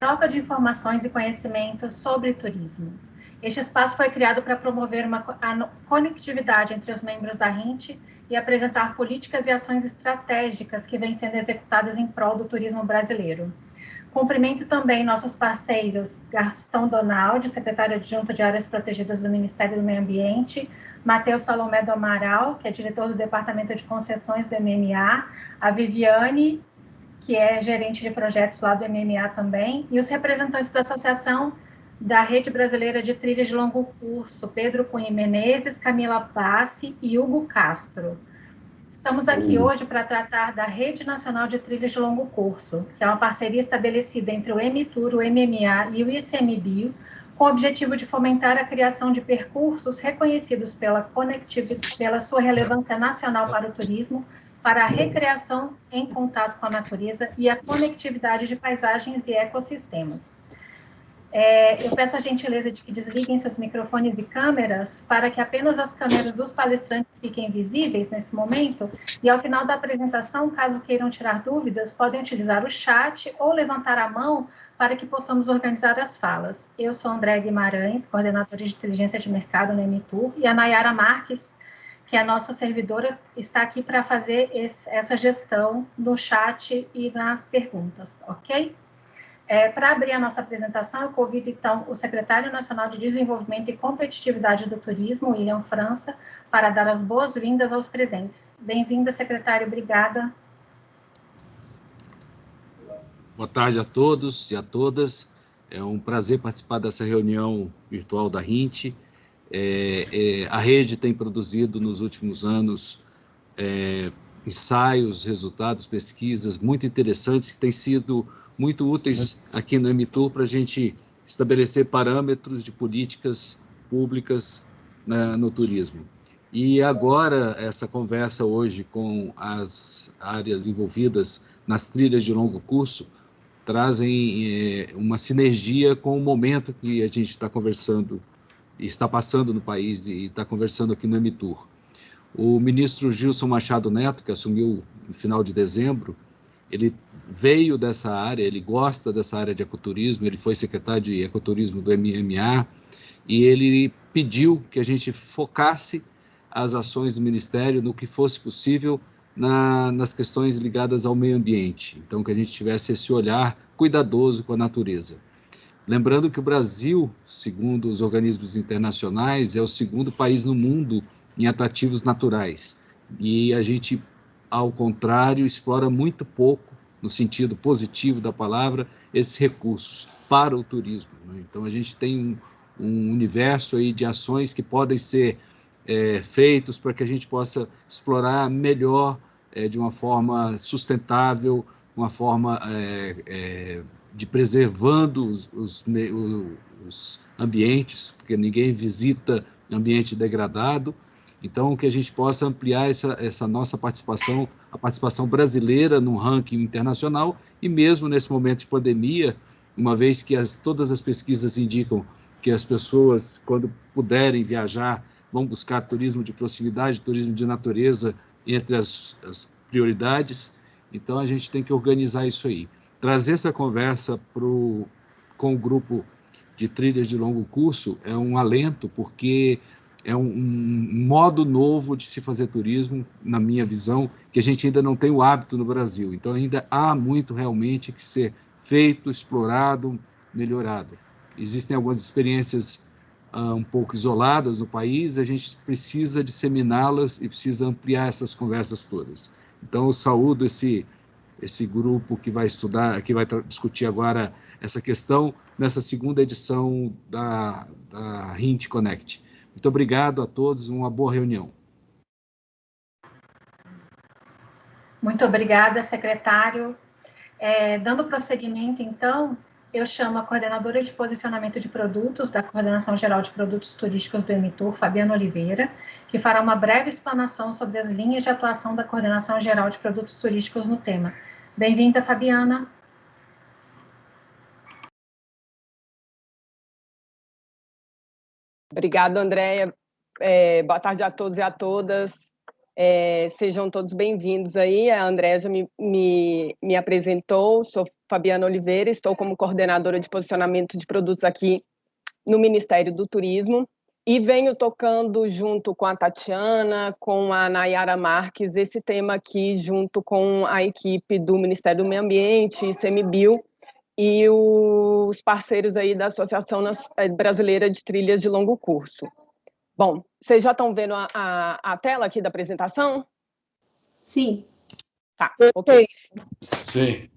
troca de informações e conhecimentos sobre turismo. Este espaço foi criado para promover a conectividade entre os membros da RINT e apresentar políticas e ações estratégicas que vêm sendo executadas em prol do turismo brasileiro. Cumprimento também nossos parceiros, Gastão Donaldi, secretário adjunto de Áreas Protegidas do Ministério do Meio Ambiente, Matheus Salomé do Amaral, que é diretor do Departamento de Concessões do MMA, a Viviane, que é gerente de projetos lá do MMA também, e os representantes da Associação da Rede Brasileira de Trilhas de Longo Curso, Pedro Cunha Menezes, Camila Bassi e Hugo Castro. Estamos aqui hoje para tratar da Rede Nacional de Trilhas de Longo Curso, que é uma parceria estabelecida entre o MTUR, o MMA e o ICMBio, com o objetivo de fomentar a criação de percursos reconhecidos pela sua relevância nacional para o turismo, para a recreação em contato com a natureza e a conectividade de paisagens e ecossistemas. Eu peço a gentileza de que desliguem seus microfones e câmeras para que apenas as câmeras dos palestrantes fiquem visíveis nesse momento, e ao final da apresentação, caso queiram tirar dúvidas, podem utilizar o chat ou levantar a mão para que possamos organizar as falas. Eu sou André Guimarães, coordenadora de inteligência de mercado no MTUR, e a Nayara Marques, que é a nossa servidora, está aqui para fazer essa gestão no chat e nas perguntas, ok? Para abrir a nossa apresentação, eu convido, então, o secretário nacional de Desenvolvimento e Competitividade do Turismo, William França, para dar as boas-vindas aos presentes. Bem-vinda, secretário, obrigada. Boa tarde a todos e a todas. É um prazer participar dessa reunião virtual da RINT. A rede tem produzido nos últimos anos ensaios, resultados, pesquisas muito interessantes que têm sido muito úteis aqui no MTUR para a gente estabelecer parâmetros de políticas públicas no turismo. E agora, essa conversa hoje com as áreas envolvidas nas trilhas de longo curso trazem uma sinergia com o momento que a gente está conversando, está passando no país e está conversando aqui no MTUR. O ministro Gilson Machado Neto, que assumiu no final de dezembro, ele veio dessa área, ele gosta dessa área de ecoturismo, ele foi secretário de ecoturismo do MMA, e ele pediu que a gente focasse as ações do Ministério no que fosse possível nas questões ligadas ao meio ambiente. Então, que a gente tivesse esse olhar cuidadoso com a natureza. Lembrando que o Brasil, segundo os organismos internacionais, é o segundo país no mundo em atrativos naturais. E a gente, ao contrário, explora muito pouco, no sentido positivo da palavra, esses recursos para o turismo. Então, a gente tem um universo aí de ações que podem ser feitos para que a gente possa explorar melhor, de uma forma sustentável, uma forma de preservando os ambientes, porque ninguém visita ambiente degradado. Então, que a gente possa ampliar essa nossa participação, a participação brasileira no ranking internacional, e mesmo nesse momento de pandemia, uma vez que todas as pesquisas indicam que as pessoas, quando puderem viajar, vão buscar turismo de proximidade, turismo de natureza entre as prioridades. Então, a gente tem que organizar isso aí. Trazer essa conversa com o grupo de trilhas de longo curso é um alento, porque é um modo novo de se fazer turismo, na minha visão, que a gente ainda não tem o hábito no Brasil. Então, ainda há muito realmente que ser feito, explorado, melhorado. Existem algumas experiências um pouco isoladas no país, a gente precisa disseminá-las e precisa ampliar essas conversas todas. Então, eu saúdo esse grupo que vai estudar, que vai discutir agora essa questão nessa segunda edição da RINT Connect. Muito obrigado a todos, uma boa reunião. Muito obrigada, secretário. Dando prosseguimento, então, eu chamo a coordenadora de posicionamento de produtos da Coordenação Geral de Produtos Turísticos do MTUR, Fabiana Oliveira, que fará uma breve explanação sobre as linhas de atuação da Coordenação Geral de Produtos Turísticos no tema. Bem-vinda, Fabiana. Obrigada, Andréia. Boa tarde a todos e a todas. Sejam todos bem-vindos aí. A Andréa já me apresentou, sou Fabiana Oliveira, estou como coordenadora de posicionamento de produtos aqui no Ministério do Turismo e venho tocando junto com a Tatiana, com a Nayara Marques, esse tema aqui junto com a equipe do Ministério do Meio Ambiente, ICMBio, e os parceiros aí da Associação Brasileira de Trilhas de Longo Curso. Bom, vocês já estão vendo a tela aqui da apresentação? Sim. Tá, ok. Sim.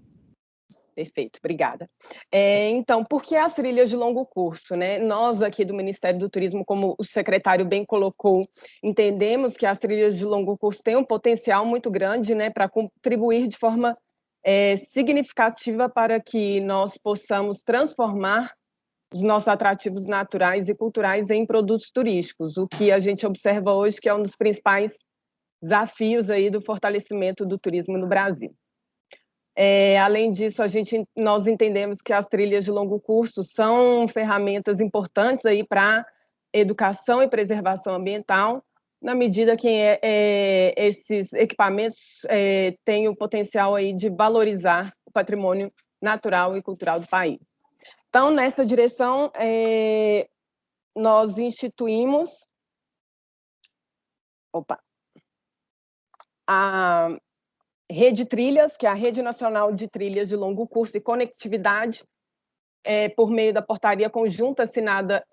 Perfeito, obrigada. Então, por que as trilhas de longo curso, né? Nós aqui do Ministério do Turismo, como o secretário bem colocou, entendemos que as trilhas de longo curso têm um potencial muito grande, né, para contribuir de forma significativa para que nós possamos transformar os nossos atrativos naturais e culturais em produtos turísticos, o que a gente observa hoje que é um dos principais desafios aí do fortalecimento do turismo no Brasil. Além disso, nós entendemos que as trilhas de longo curso são ferramentas importantes aí para educação e preservação ambiental, na medida que esses equipamentos têm o potencial aí de valorizar o patrimônio natural e cultural do país. Então, nessa direção, nós instituímos a Rede Trilhas, que é a Rede Nacional de Trilhas de Longo Curso e Conectividade, por meio da portaria conjunta assinada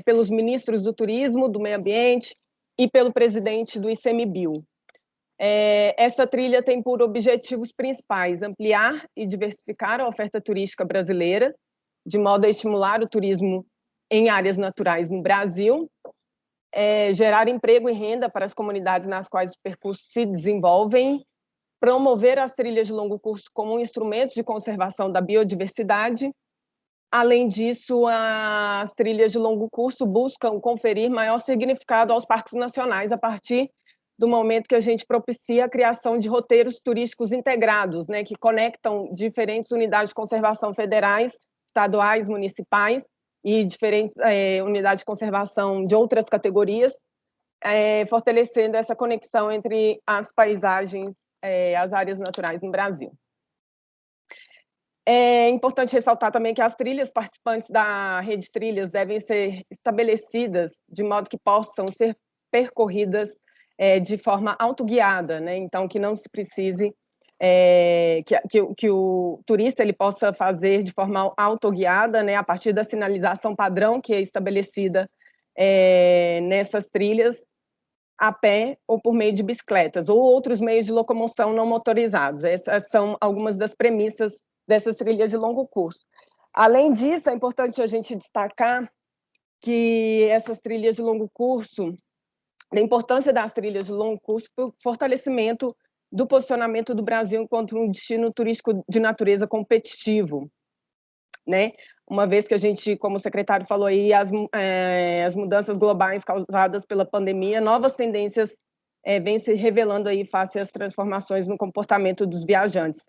pelos ministros do Turismo, do Meio Ambiente e pelo presidente do ICMBio. Essa trilha tem por objetivos principais ampliar e diversificar a oferta turística brasileira, de modo a estimular o turismo em áreas naturais no Brasil, gerar emprego e renda para as comunidades nas quais os percursos se desenvolvem, promover as trilhas de longo curso como um instrumento de conservação da biodiversidade. Além disso, as trilhas de longo curso buscam conferir maior significado aos parques nacionais a partir do momento que a gente propicia a criação de roteiros turísticos integrados, né, que conectam diferentes unidades de conservação federais, estaduais, municipais, e diferentes unidades de conservação de outras categorias, fortalecendo essa conexão entre as paisagens, as áreas naturais no Brasil. É importante ressaltar também que as trilhas participantes da Rede Trilhas devem ser estabelecidas de modo que possam ser percorridas de forma autoguiada, né? Então, que não se precise que o turista ele possa fazer de forma autoguiada, né, a partir da sinalização padrão que é estabelecida nessas trilhas, a pé ou por meio de bicicletas, ou outros meios de locomoção não motorizados. Essas são algumas das premissas dessas trilhas de longo curso. Além disso, é importante a gente destacar que essas trilhas de longo curso, a importância das trilhas de longo curso para o fortalecimento do posicionamento do Brasil enquanto um destino turístico de natureza competitivo, né? Uma vez que a gente, como o secretário falou aí, as mudanças globais causadas pela pandemia, novas tendências vêm se revelando aí face às transformações no comportamento dos viajantes.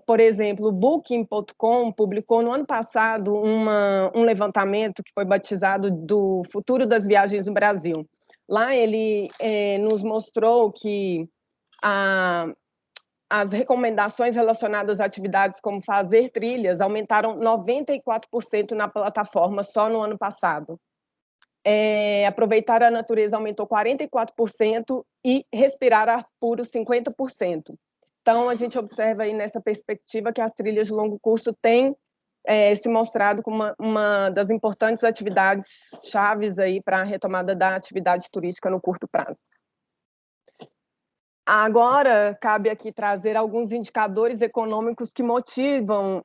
Por exemplo, o Booking.com publicou no ano passado um levantamento que foi batizado do Futuro das Viagens no Brasil. Lá ele nos mostrou que as recomendações relacionadas a atividades como fazer trilhas aumentaram 94% na plataforma só no ano passado. Aproveitar a natureza aumentou 44% e respirar ar puro 50%. Então, a gente observa aí nessa perspectiva que as trilhas de longo curso têm se mostrado como uma das importantes atividades chaves aí para a retomada da atividade turística no curto prazo. Agora, cabe aqui trazer alguns indicadores econômicos que motivam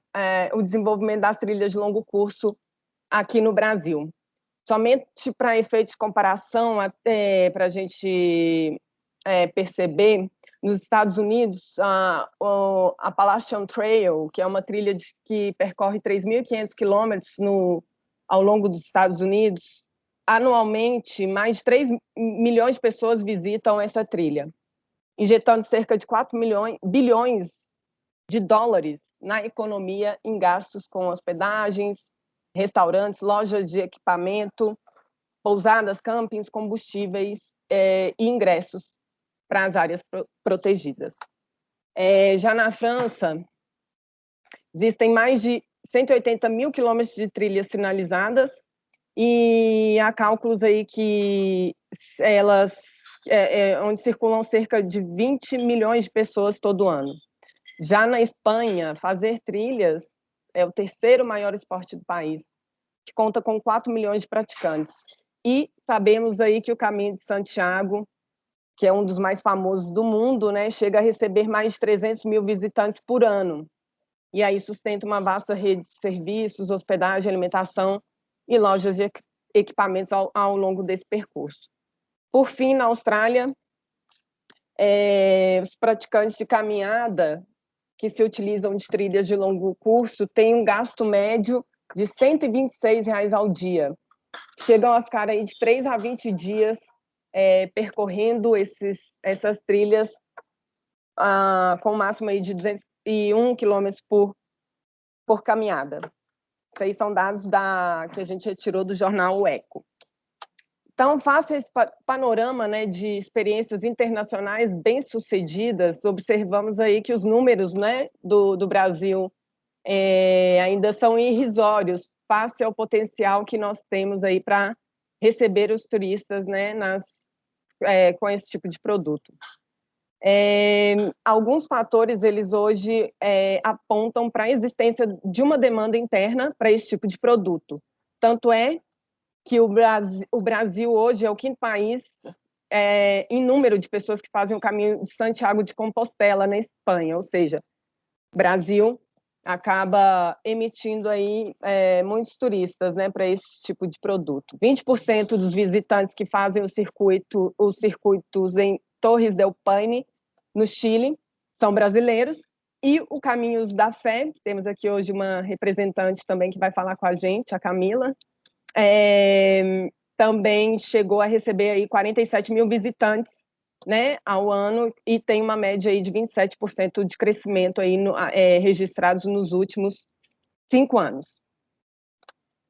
o desenvolvimento das trilhas de longo curso aqui no Brasil. Somente para efeitos de comparação, para a gente perceber, nos Estados Unidos, a Appalachian Trail, que é uma trilha que percorre 3.500 quilômetros ao longo dos Estados Unidos, anualmente, mais de 3 milhões de pessoas visitam essa trilha, injetando cerca de 4 bilhões de dólares na economia em gastos com hospedagens, restaurantes, lojas de equipamento, pousadas, campings, combustíveis e ingressos para as áreas protegidas. Já na França, existem mais de 180 mil quilômetros de trilhas sinalizadas e há cálculos aí que elas, onde circulam cerca de 20 milhões de pessoas todo ano. Já na Espanha, fazer trilhas é o terceiro maior esporte do país, que conta com 4 milhões de praticantes. E sabemos aí que o Caminho de Santiago, que é um dos mais famosos do mundo, né, chega a receber mais de 300 mil visitantes por ano. E aí sustenta uma vasta rede de serviços, hospedagem, alimentação e lojas de equipamentos ao longo desse percurso. Por fim, na Austrália, os praticantes de caminhada que se utilizam de trilhas de longo curso têm um gasto médio de R$ 126 ao dia. Chegam a ficar aí de 3 a 20 dias percorrendo essas trilhas com um máximo aí de 201 quilômetros por caminhada. Isso aí são dados que a gente retirou do jornal O Eco. Então, faça esse panorama, né, de experiências internacionais bem-sucedidas. Observamos aí que os números, né, do Brasil ainda são irrisórios, face ao potencial que nós temos aí para receber os turistas, né, com esse tipo de produto. Alguns fatores, eles hoje apontam para a existência de uma demanda interna para esse tipo de produto. Tanto é que o Brasil hoje é o 5º país em número de pessoas que fazem o Caminho de Santiago de Compostela na Espanha, ou seja, o Brasil acaba emitindo aí muitos turistas, né, para esse tipo de produto. 20% dos visitantes que fazem os circuitos em Torres del Paine, no Chile, são brasileiros, e o Caminhos da Fé, temos aqui hoje uma representante também que vai falar com a gente, a Camila, também chegou a receber aí 47 mil visitantes, né, ao ano, e tem uma média aí de 27% de crescimento aí registrados nos últimos 5 anos.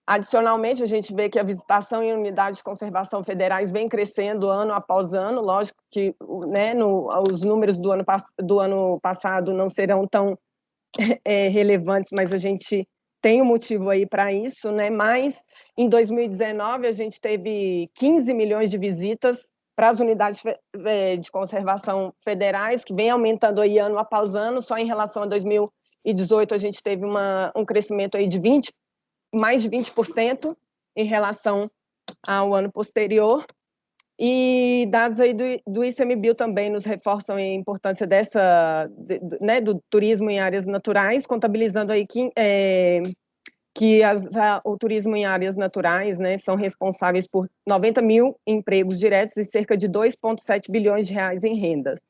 Adicionalmente, a gente vê que a visitação em unidades de conservação federais vem crescendo ano após ano. Lógico que, né, os números do ano passado não serão tão relevantes, mas a gente tem um motivo aí para isso, né? Mas em 2019 a gente teve 15 milhões de visitas para as unidades de conservação federais, que vem aumentando aí ano após ano. Só em relação a 2018 a gente teve um crescimento aí de mais de 20% em relação ao ano posterior. E dados aí do ICMBio também nos reforçam a importância né, do turismo em áreas naturais, contabilizando aí que o turismo em áreas naturais, né, são responsáveis por 90 mil empregos diretos e cerca de 2,7 bilhões de reais em rendas.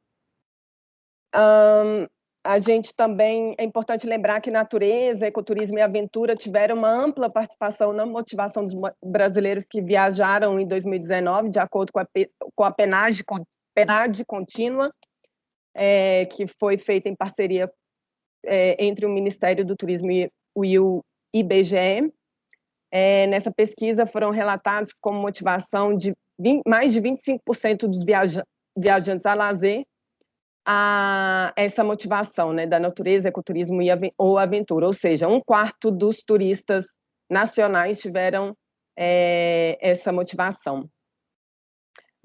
A gente também, é importante lembrar que natureza, ecoturismo e aventura tiveram uma ampla participação na motivação dos brasileiros que viajaram em 2019, de acordo com a PNAD contínua, que foi feita em parceria entre o Ministério do Turismo e o IBGE. Nessa pesquisa foram relatados como motivação de mais de 25% dos viajantes a lazer, essa motivação, né, da natureza, ecoturismo ou aventura, ou seja, 1/4 dos turistas nacionais tiveram essa motivação.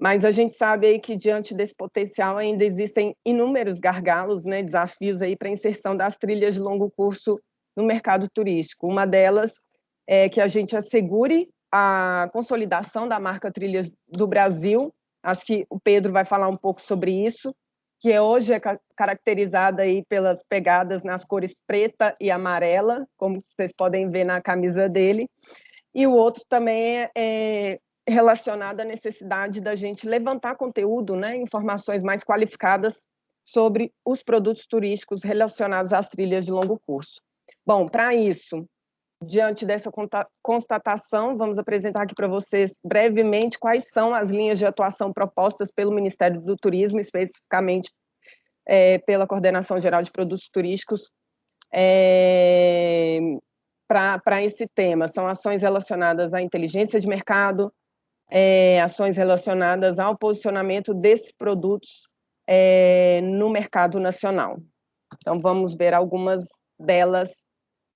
Mas a gente sabe aí que diante desse potencial ainda existem inúmeros gargalos, né, desafios aí para a inserção das trilhas de longo curso no mercado turístico. Uma delas é que a gente assegure a consolidação da marca Trilhas do Brasil. Acho que o Pedro vai falar um pouco sobre isso, que hoje é caracterizada aí pelas pegadas nas cores preta e amarela, como vocês podem ver na camisa dele. E o outro também é relacionado à necessidade da gente levantar conteúdo, né, informações mais qualificadas sobre os produtos turísticos relacionados às trilhas de longo curso. Bom, para isso, diante dessa constatação, vamos apresentar aqui para vocês brevemente quais são as linhas de atuação propostas pelo Ministério do Turismo, especificamente pela Coordenação Geral de Produtos Turísticos, para esse tema. São ações relacionadas à inteligência de mercado, ações relacionadas ao posicionamento desses produtos no mercado nacional. Então, vamos ver algumas delas,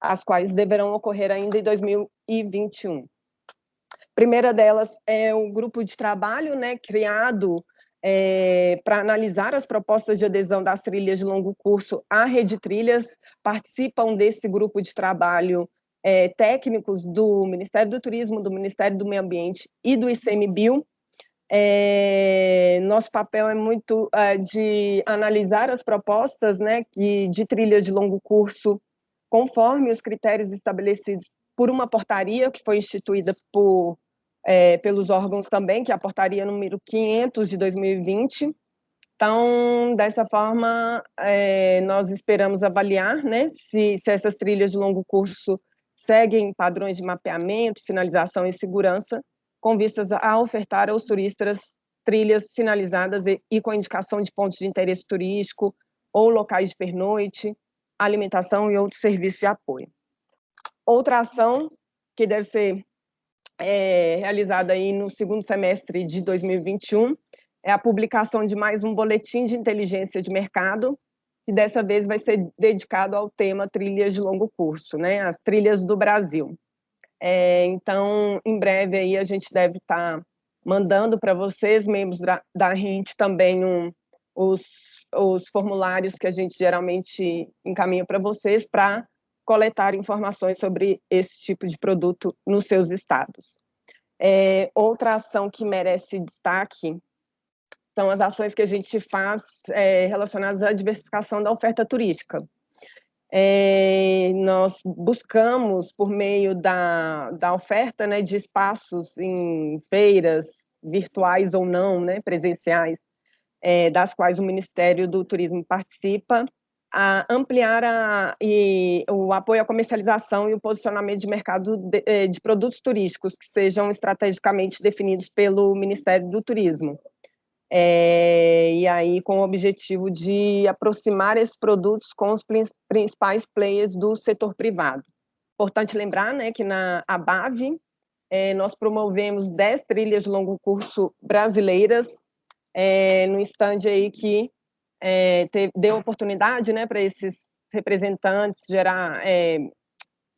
as quais deverão ocorrer ainda em 2021. A primeira delas é o grupo de trabalho, né, criado para analisar as propostas de adesão das trilhas de longo curso à Rede Trilhas. Participam desse grupo de trabalho técnicos do Ministério do Turismo, do Ministério do Meio Ambiente e do ICMBio. Nosso papel é muito de analisar as propostas, né, de trilha de longo curso, conforme os critérios estabelecidos por uma portaria que foi instituída pelos órgãos também, que é a portaria número 500 de 2020. Então, dessa forma, nós esperamos avaliar, né, se essas trilhas de longo curso seguem padrões de mapeamento, sinalização e segurança, com vistas a ofertar aos turistas trilhas sinalizadas e com indicação de pontos de interesse turístico ou locais de pernoite, alimentação e outros serviços de apoio. Outra ação que deve ser realizada aí no segundo semestre de 2021 é a publicação de mais um boletim de inteligência de mercado, que dessa vez vai ser dedicado ao tema trilhas de longo curso, né, as trilhas do Brasil. Então, em breve aí a gente deve estar mandando para vocês, membros da RINT, também os formulários que a gente geralmente encaminha para vocês para coletar informações sobre esse tipo de produto nos seus estados. Outra ação que merece destaque são as ações que a gente faz relacionadas à diversificação da oferta turística. Nós buscamos, por meio da oferta, né, de espaços em feiras, virtuais ou não, né, presenciais, das quais o Ministério do Turismo participa, a ampliar o apoio à comercialização e o posicionamento de mercado de produtos turísticos que sejam estrategicamente definidos pelo Ministério do Turismo. E aí com o objetivo de aproximar esses produtos com os principais players do setor privado. Importante lembrar, né, que na ABAV nós promovemos 10 trilhas de longo curso brasileiras no stand aí que deu oportunidade, né, para esses representantes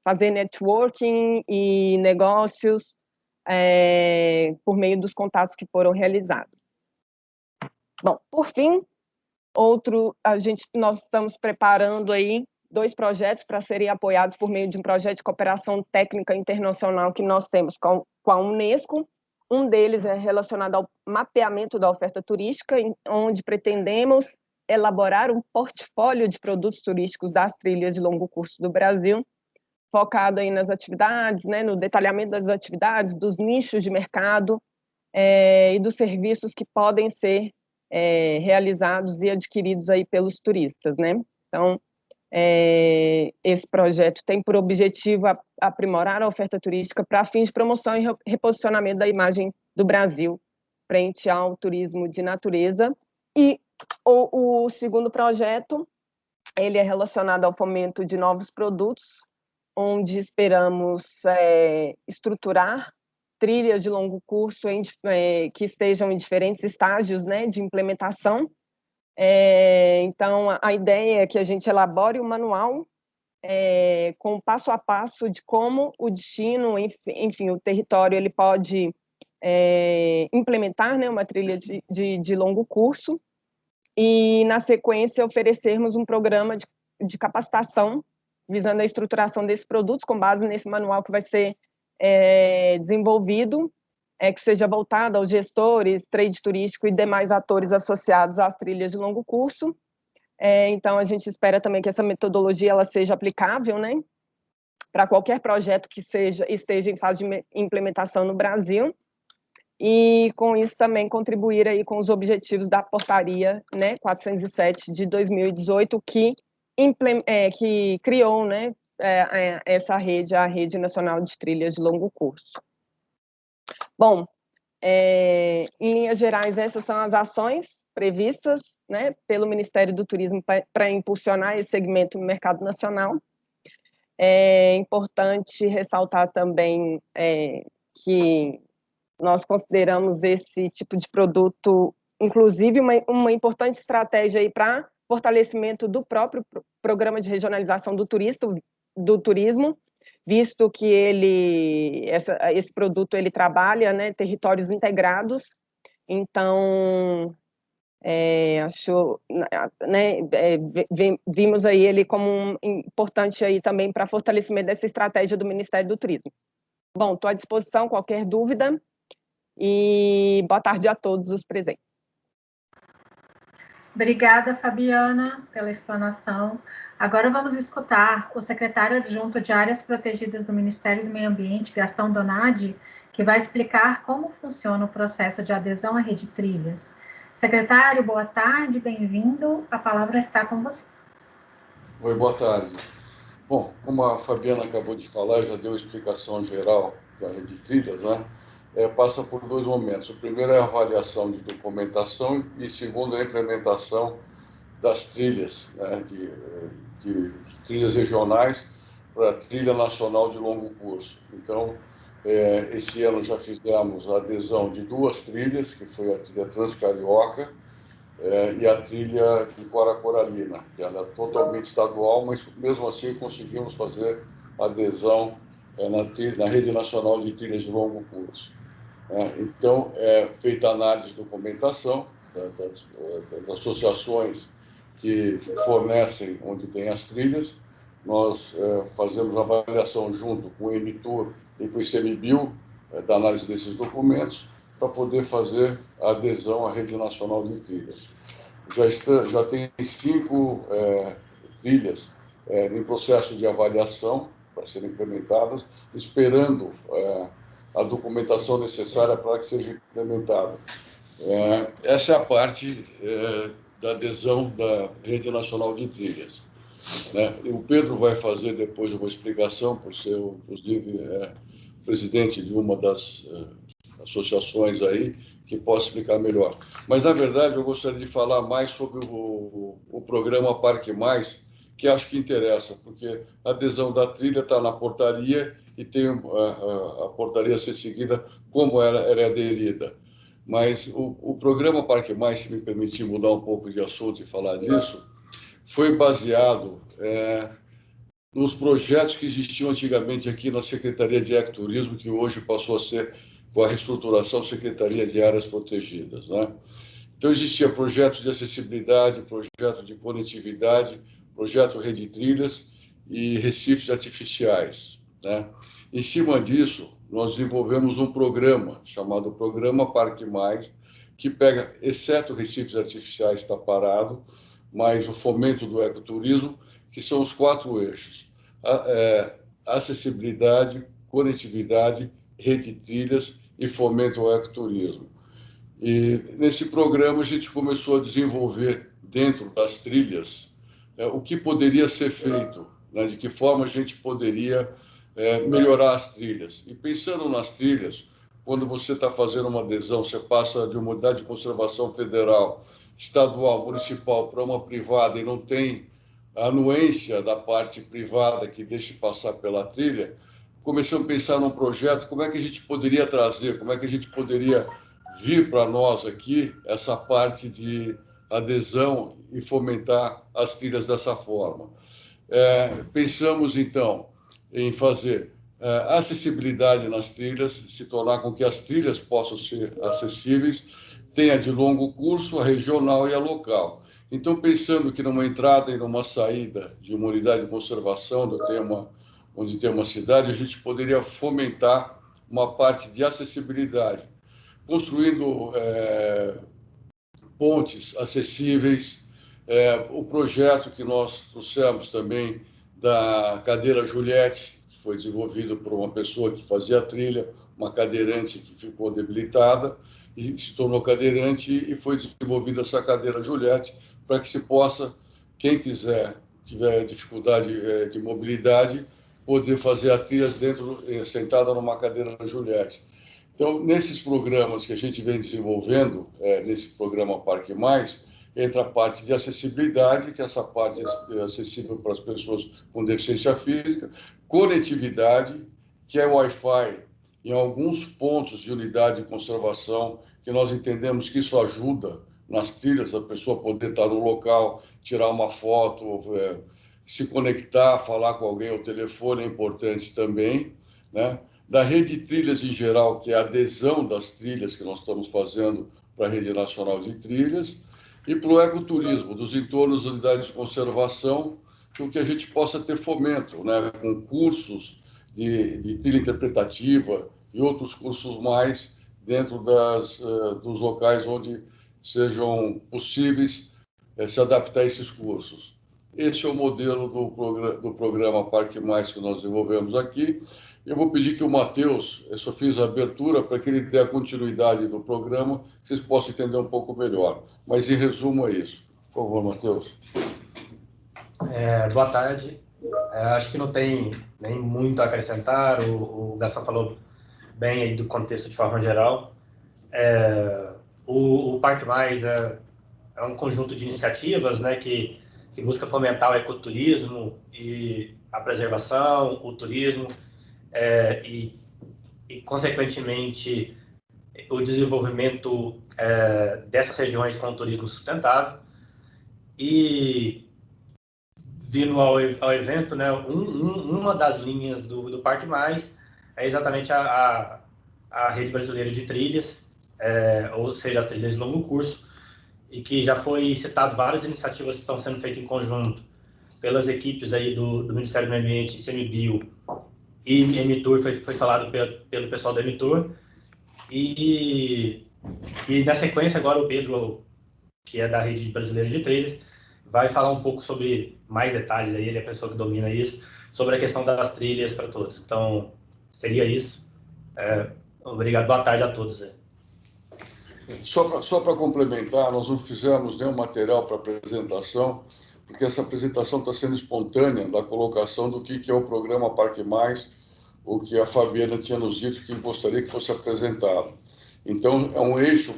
fazer networking e negócios por meio dos contatos que foram realizados. Bom, por fim, nós estamos preparando aí 2 projetos para serem apoiados por meio de um projeto de cooperação técnica internacional que nós temos com a Unesco. Um deles é relacionado ao mapeamento da oferta turística, onde pretendemos elaborar um portfólio de produtos turísticos das trilhas de longo curso do Brasil, focado aí nas atividades, né, no detalhamento das atividades, dos nichos de mercado e dos serviços que podem ser realizados e adquiridos aí pelos turistas, né? Então, esse projeto tem por objetivo aprimorar a oferta turística para fins de promoção e reposicionamento da imagem do Brasil frente ao turismo de natureza. E o segundo projeto, ele é relacionado ao fomento de novos produtos, onde esperamos estruturar trilhas de longo curso que estejam em diferentes estágios, né, de implementação. Então, a ideia é que a gente elabore um manual com passo a passo de como o destino, enfim, o território, ele pode implementar, né, uma trilha de longo curso e, na sequência, oferecermos um programa de capacitação visando a estruturação desses produtos com base nesse manual que vai ser desenvolvido, que seja voltado aos gestores, trade turístico e demais atores associados às trilhas de longo curso. Então, a gente espera também que essa metodologia ela seja aplicável, né, para qualquer projeto que esteja em fase de implementação no Brasil, e com isso também contribuir aí com os objetivos da portaria, né, 407 de 2018, que criou, né, essa rede, a Rede Nacional de Trilhas de Longo Curso. Bom, em linhas gerais, essas são as ações previstas, né, pelo Ministério do Turismo para impulsionar esse segmento no mercado nacional. É importante ressaltar também que Nós consideramos esse tipo de produto, inclusive, uma importante estratégia para fortalecimento do próprio programa de regionalização do turismo, visto que esse produto ele trabalha, né, territórios integrados. Então, vimos aí ele como importante aí também para fortalecimento dessa estratégia do Ministério do Turismo. Bom, estou à disposição, qualquer dúvida, e boa tarde a todos os presentes. Obrigada, Fabiana, pela explanação. Agora vamos escutar o secretário adjunto de Áreas Protegidas do Ministério do Meio Ambiente, Gastão Donadi, que vai explicar como funciona o processo de adesão à Rede Trilhas. Secretário, boa tarde, bem-vindo. A palavra está com você. Oi, boa tarde. Bom, como a Fabiana acabou de falar, já deu a explicação geral da Rede Trilhas, né? Passa por dois momentos. O primeiro é a avaliação de documentação e segundo a implementação das trilhas, né, de trilhas regionais para a trilha nacional de longo curso. Então, esse ano já fizemos a adesão de duas trilhas, que foi a trilha Transcarioca e a trilha de Coracoralina, que ela é totalmente estadual, mas mesmo assim conseguimos fazer adesão na Rede Nacional de Trilhas de Longo Curso. Então, feita a análise de documentação das associações que fornecem onde tem as trilhas, nós fazemos a avaliação junto com o Emitur e com o ICMBio da análise desses documentos para poder fazer a adesão à Rede Nacional de Trilhas. Já tem 5 trilhas em processo de avaliação para serem implementadas, esperando a documentação necessária para que seja implementada. Essa é a parte da adesão da Rede Nacional de Trilhas. O Pedro vai fazer depois uma explicação, por ser, inclusive, presidente de uma das associações aí, que possa explicar melhor. Mas, na verdade, eu gostaria de falar mais sobre o programa Parque Mais, que acho que interessa, porque a adesão da trilha está na portaria e tem a portaria a ser seguida como ela é aderida. Mas o programa Parque Mais, se me permitir mudar um pouco de assunto e falar disso, foi baseado nos projetos que existiam antigamente aqui na Secretaria de Ecoturismo, que hoje passou a ser, com a reestruturação, Secretaria de Áreas Protegidas, né? Então, existia projeto de acessibilidade, projeto de conectividade, projeto Rede Trilhas e recifes artificiais, né? Em cima disso, nós desenvolvemos um programa chamado Programa Parque Mais, que pega, exceto recifes artificiais, está parado, mas o fomento do ecoturismo, que são os 4 eixos: acessibilidade, conectividade, rede de trilhas e fomento ao ecoturismo. E nesse programa a gente começou a desenvolver dentro das trilhas o que poderia ser feito, né, de que forma a gente poderia melhorar as trilhas. E pensando nas trilhas, quando você está fazendo uma adesão, você passa de uma unidade de conservação federal, estadual, municipal para uma privada e não tem a anuência da parte privada que deixe passar pela trilha, começamos a pensar num projeto, como é que a gente poderia trazer, como é que a gente poderia vir para nós aqui essa parte de adesão e fomentar as trilhas dessa forma. Pensamos, então, em fazer acessibilidade nas trilhas, se tornar com que as trilhas possam ser acessíveis, tem a de longo curso, a regional e a local. Então, pensando que numa entrada e numa saída de uma unidade de conservação, onde tem uma cidade, a gente poderia fomentar uma parte de acessibilidade, construindo pontes acessíveis, o projeto que nós trouxemos também da cadeira Juliette, que foi desenvolvido por uma pessoa que fazia trilha, uma cadeirante que ficou debilitada e se tornou cadeirante, e foi desenvolvida essa cadeira Juliette para que se possa, quem tiver dificuldade de mobilidade, poder fazer a trilha sentada numa cadeira Juliette. Então, nesses programas que a gente vem desenvolvendo, nesse programa Parque Mais, entra a parte de acessibilidade, que é essa parte acessível para as pessoas com deficiência física, conectividade, que é Wi-Fi em alguns pontos de unidade de conservação, que nós entendemos que isso ajuda nas trilhas, a pessoa poder estar no local, tirar uma foto, se conectar, falar com alguém, o telefone é importante também, né? Da rede de trilhas em geral, que é a adesão das trilhas que nós estamos fazendo para a Rede Nacional de Trilhas, e para o ecoturismo, dos entornos das unidades de conservação, que a gente possa ter fomento, né? Com cursos de trilha interpretativa e outros cursos mais dentro dos locais onde sejam possíveis se adaptar a esses cursos. Esse é o modelo do programa Parque Mais que nós desenvolvemos aqui. Eu vou pedir que o Matheus, eu só fiz a abertura para que ele dê a continuidade do programa, que vocês possam entender um pouco melhor. Mas, em resumo, é isso. Por favor, Matheus. Boa tarde. Acho que não tem nem muito a acrescentar. O Gastão falou bem aí do contexto de forma geral. O Parque Mais é um conjunto de iniciativas, né, que busca fomentar o ecoturismo e a preservação, o turismo e, consequentemente, o desenvolvimento dessas regiões com o turismo sustentável. E, vindo ao evento, né, uma das linhas do Parque Mais é exatamente a Rede Brasileira de Trilhas, ou seja, as trilhas de longo curso, e que já foi citado várias iniciativas que estão sendo feitas em conjunto pelas equipes aí do Ministério do Meio Ambiente, ICMBio e Emitur, foi falado pelo pessoal da Emitur. E na sequência, agora o Pedro, que é da Rede Brasileira de Trilhas, vai falar um pouco sobre mais detalhes, aí ele é a pessoa que domina isso, sobre a questão das trilhas para todos. Então, seria isso. Obrigado, boa tarde a todos. Só para complementar, nós não fizemos nenhum material para apresentação, porque essa apresentação está sendo espontânea da colocação do que é o programa Parque Mais, o que a Fabiana tinha nos dito que gostaria que fosse apresentado. Então, é um eixo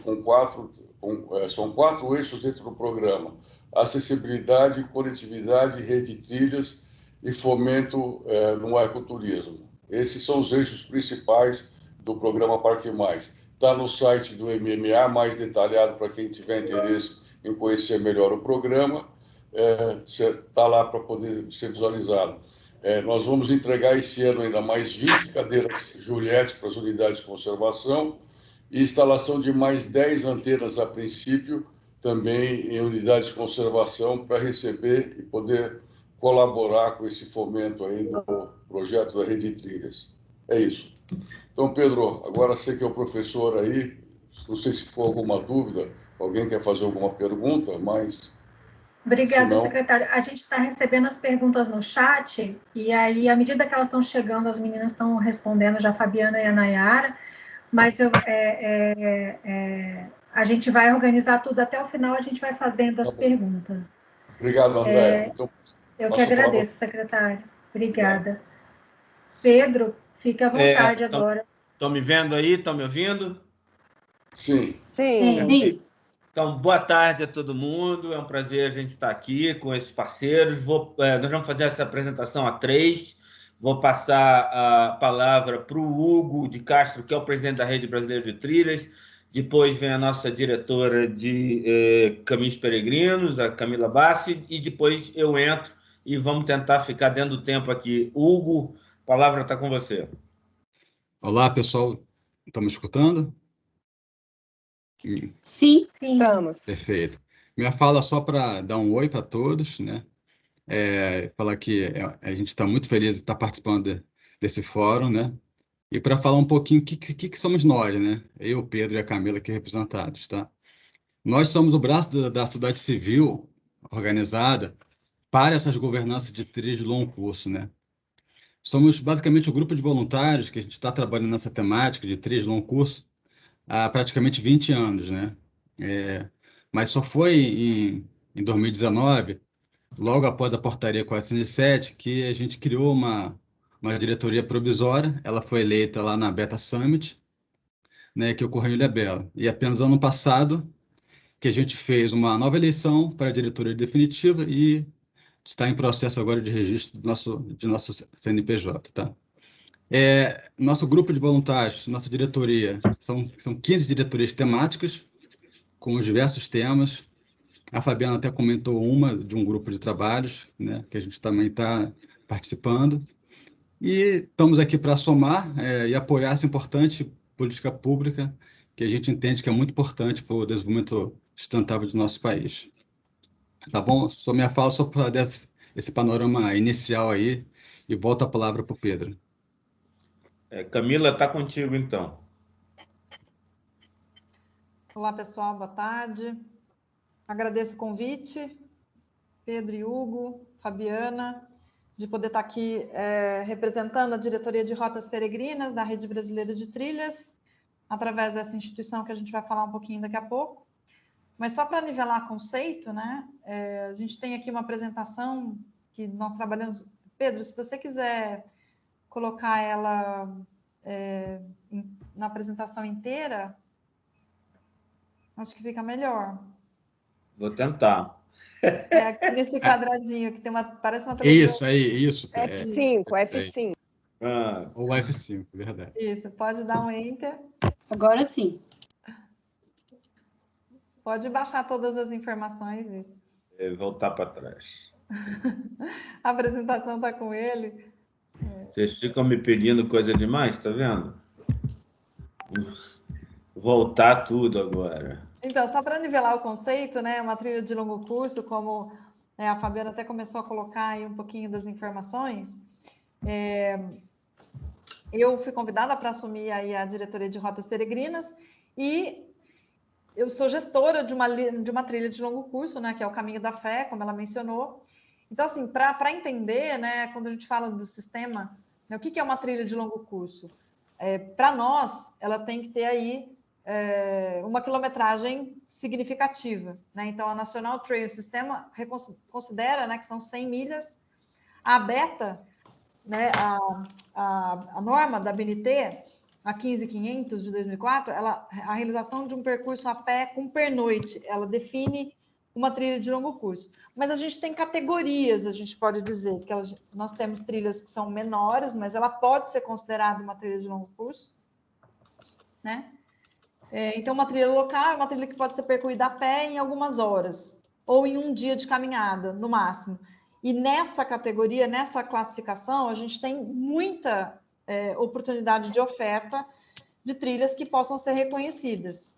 são 4 eixos dentro do programa: acessibilidade, conectividade, rede de trilhas e fomento no ecoturismo. Esses são os eixos principais do programa Parque Mais. Está no site do MMA, mais detalhado para quem tiver interesse em conhecer melhor o programa. Está lá para poder ser visualizado. Nós vamos entregar esse ano ainda mais 20 cadeiras Juliette para as unidades de conservação e instalação de mais 10 antenas a princípio, também em unidades de conservação, para receber e poder colaborar com esse fomento aí do projeto da Rede de Trilhas. É isso. Então, Pedro, agora você que é o professor aí, não sei se for alguma dúvida, alguém quer fazer alguma pergunta, mas... Obrigada, secretário. A gente está recebendo as perguntas no chat, e aí, à medida que elas estão chegando, as meninas estão respondendo, já a Fabiana e a Nayara, mas a gente vai organizar tudo até o final, a gente vai fazendo as perguntas. Obrigado, André. Eu que agradeço, secretário. Obrigada. Pedro, fique à vontade agora. Estão me vendo aí? Estão me ouvindo? Sim. Sim. Então, boa tarde a todo mundo. É um prazer a gente estar aqui com esses parceiros. Nós vamos fazer essa apresentação a 3. Vou passar a palavra para o Hugo de Castro, que é o presidente da Rede Brasileira de Trilhas. Depois vem a nossa diretora de Caminhos Peregrinos, a Camila Bassi, e depois eu entro e vamos tentar ficar dentro do tempo aqui. Hugo, a palavra está com você. Olá, pessoal. Estamos escutando? Sim, estamos. Perfeito. Minha fala só para dar um oi para todos, né? Falar que a gente está muito feliz de estar participando desse fórum, né? E para falar um pouquinho o que somos nós, né? Eu, Pedro e a Camila aqui representados, tá? Nós somos o braço da sociedade civil organizada para essas governanças de trilhas de longo curso, né? Somos basicamente um grupo de voluntários que a gente está trabalhando nessa temática de trilhas de longo curso há praticamente 20 anos, né? Mas só foi em 2019, logo após a portaria 407, que a gente criou uma diretoria provisória. Ela foi eleita lá na Beta Summit, né, que ocorreu em Ilhabela. E apenas ano passado que a gente fez uma nova eleição para a diretoria definitiva e está em processo agora de registro do nosso CNPJ, tá? Nosso grupo de voluntários, nossa diretoria, são 15 diretorias temáticas, com os diversos temas. A Fabiana até comentou uma de um grupo de trabalhos, né, que a gente também está participando. E estamos aqui para somar e apoiar essa importante política pública que a gente entende que é muito importante para o desenvolvimento sustentável do nosso país. Tá bom? Só minha fala só para dar esse panorama inicial aí e volto a palavra para o Pedro. Camila, está contigo, então. Olá, pessoal, boa tarde. Agradeço o convite, Pedro e Hugo, Fabiana, de poder estar aqui representando a Diretoria de Rotas Peregrinas da Rede Brasileira de Trilhas, através dessa instituição que a gente vai falar um pouquinho daqui a pouco. Mas só para nivelar conceito, né? A gente tem aqui uma apresentação que nós trabalhamos... Pedro, se você quiser colocar ela na apresentação inteira, acho que fica melhor. Vou tentar. Nesse quadradinho que tem parece uma televisão. Isso. F5. Ou F5, verdade. Isso, pode dar um Enter. Agora sim. Pode baixar todas as informações. Isso. Voltar para trás. A apresentação está com ele. Vocês ficam me pedindo coisa demais, tá vendo? Voltar tudo agora. Então, só para nivelar o conceito, né? Uma trilha de longo curso, como a Fabiana até começou a colocar aí um pouquinho das informações. Eu fui convidada para assumir aí a diretoria de Rotas Peregrinas e eu sou gestora de uma trilha de longo curso, né? Que é o Caminho da Fé, como ela mencionou. Então, assim, para entender, né? Quando a gente fala do sistema, né, o que é uma trilha de longo curso? Para nós, ela tem que ter aí uma quilometragem significativa, né? Então, a National Trail System considera, né, que são 100 milhas. A BETA, né, a norma da BNT, a 15500 de 2004, a realização de um percurso a pé com pernoite, ela define uma trilha de longo curso. Mas a gente tem categorias, a gente pode dizer que nós temos trilhas que são menores, mas ela pode ser considerada uma trilha de longo curso, né? Então, uma trilha local é uma trilha que pode ser percorrida a pé em algumas horas, ou em um dia de caminhada, no máximo. E nessa categoria, nessa classificação, a gente tem muita oportunidade de oferta de trilhas que possam ser reconhecidas.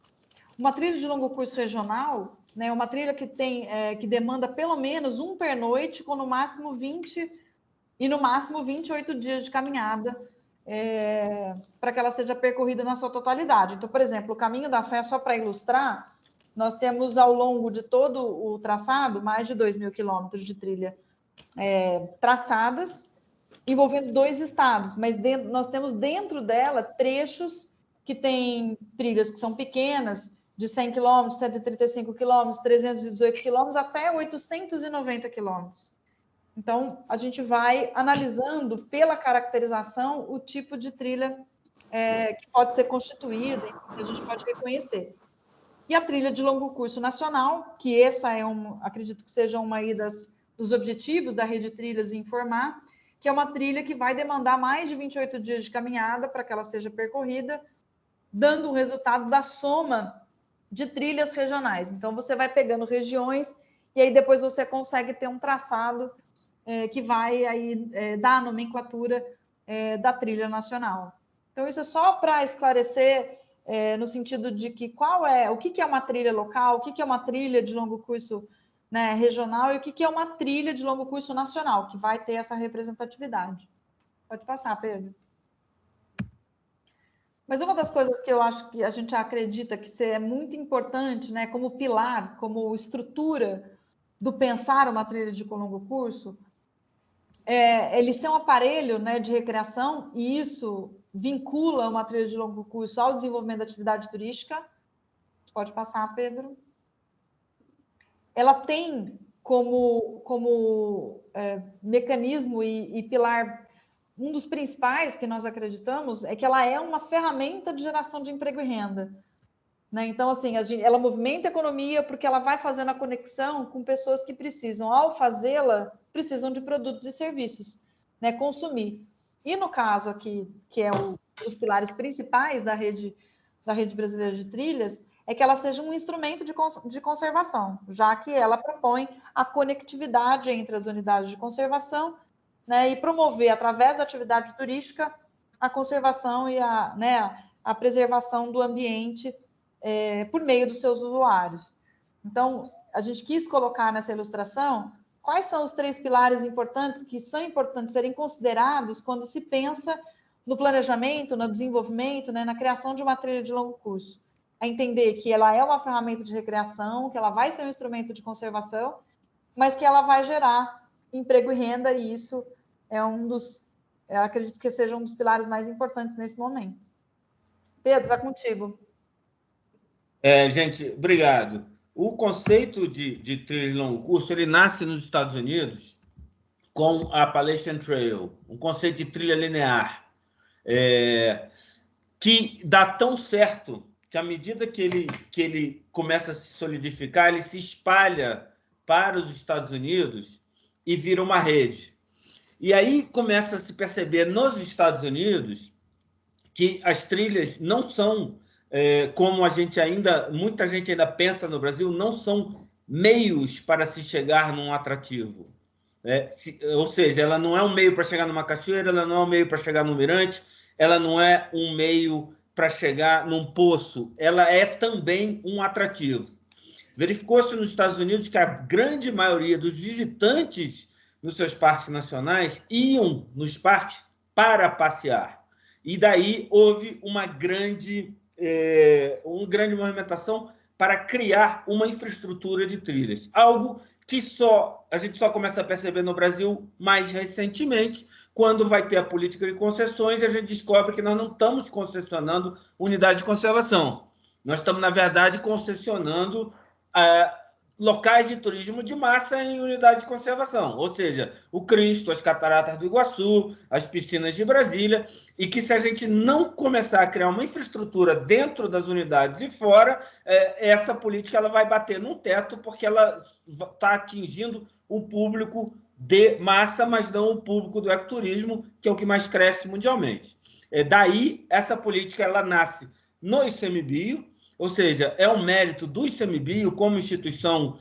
Uma trilha de longo curso regional, né, uma trilha que demanda pelo menos um pernoite, com no máximo 20 e no máximo 28 dias de caminhada, para que ela seja percorrida na sua totalidade. Então, por exemplo, o Caminho da Fé, só para ilustrar, nós temos ao longo de todo o traçado mais de 2.000 quilômetros de trilha traçadas, envolvendo 2 estados, mas nós temos dentro dela trechos que têm trilhas que são pequenas, de 100 quilômetros, 135 quilômetros, 318 quilômetros, até 890 quilômetros. Então, a gente vai analisando pela caracterização o tipo de trilha que pode ser constituída, que a gente pode reconhecer. E a trilha de longo curso nacional, que essa acredito que seja uma aí dos objetivos da Rede Trilhas informar, que é uma trilha que vai demandar mais de 28 dias de caminhada para que ela seja percorrida, dando o resultado da soma de trilhas regionais. Então, você vai pegando regiões e aí depois você consegue ter um traçado que vai aí dar a nomenclatura da trilha nacional. Então, isso é só para esclarecer no sentido de que o que é uma trilha local, o que é uma trilha de longo curso, né, regional, e o que é uma trilha de longo curso nacional, que vai ter essa representatividade. Pode passar, Pedro. Mas uma das coisas que eu acho que a gente acredita que é muito importante, né, como pilar, como estrutura do pensar uma trilha de longo curso, ele ser um aparelho, né, de recreação, e isso vincula uma trilha de longo curso ao desenvolvimento da atividade turística. Pode passar, Pedro. Ela tem como mecanismo e pilar, um dos principais que nós acreditamos é que ela é uma ferramenta de geração de emprego e renda, né? Então, assim, ela movimenta a economia porque ela vai fazendo a conexão com pessoas que precisam, ao fazê-la, precisam de produtos e serviços, né? Consumir. E no caso aqui, que é um dos pilares principais da rede brasileira de trilhas, é que ela seja um instrumento de conservação, já que ela propõe a conectividade entre as unidades de conservação, né, e promover, através da atividade turística, a conservação e a preservação do ambiente por meio dos seus usuários. Então, a gente quis colocar nessa ilustração quais são os 3 pilares importantes que são importantes serem considerados quando se pensa no planejamento, no desenvolvimento, né, na criação de uma trilha de longo curso. É entender que ela é uma ferramenta de recreação, que ela vai ser um instrumento de conservação, mas que ela vai gerar emprego e renda, e isso é eu acredito que seja um dos pilares mais importantes nesse momento. Pedro, está contigo. Gente, obrigado. O conceito de trilha de longo curso, ele nasce nos Estados Unidos com a Appalachian Trail, um conceito de trilha linear, que dá tão certo que, à medida que ele começa a se solidificar, ele se espalha para os Estados Unidos e vira uma rede. E aí começa a se perceber nos Estados Unidos que as trilhas não são, como muita gente ainda pensa no Brasil, não são meios para se chegar num atrativo. Ou seja, ela não é um meio para chegar numa cachoeira, ela não é um meio para chegar num mirante, ela não é um meio para chegar num poço, ela é também um atrativo. Verificou-se nos Estados Unidos que a grande maioria dos visitantes nos seus parques nacionais iam nos parques para passear. E daí houve uma grande movimentação para criar uma infraestrutura de trilhas, algo que a gente só começa a perceber no Brasil mais recentemente, quando vai ter a política de concessões, e a gente descobre que nós não estamos concessionando unidade de conservação. Nós estamos, na verdade, concessionando locais de turismo de massa em unidade de conservação, ou seja, o Cristo, as Cataratas do Iguaçu, as piscinas de Brasília, e que, se a gente não começar a criar uma infraestrutura dentro das unidades e fora, essa política ela vai bater num teto, porque ela está atingindo o público de massa, mas não o público do ecoturismo, que é o que mais cresce mundialmente. Daí, essa política ela nasce no ICMBio, ou seja, é um mérito do ICMBio como instituição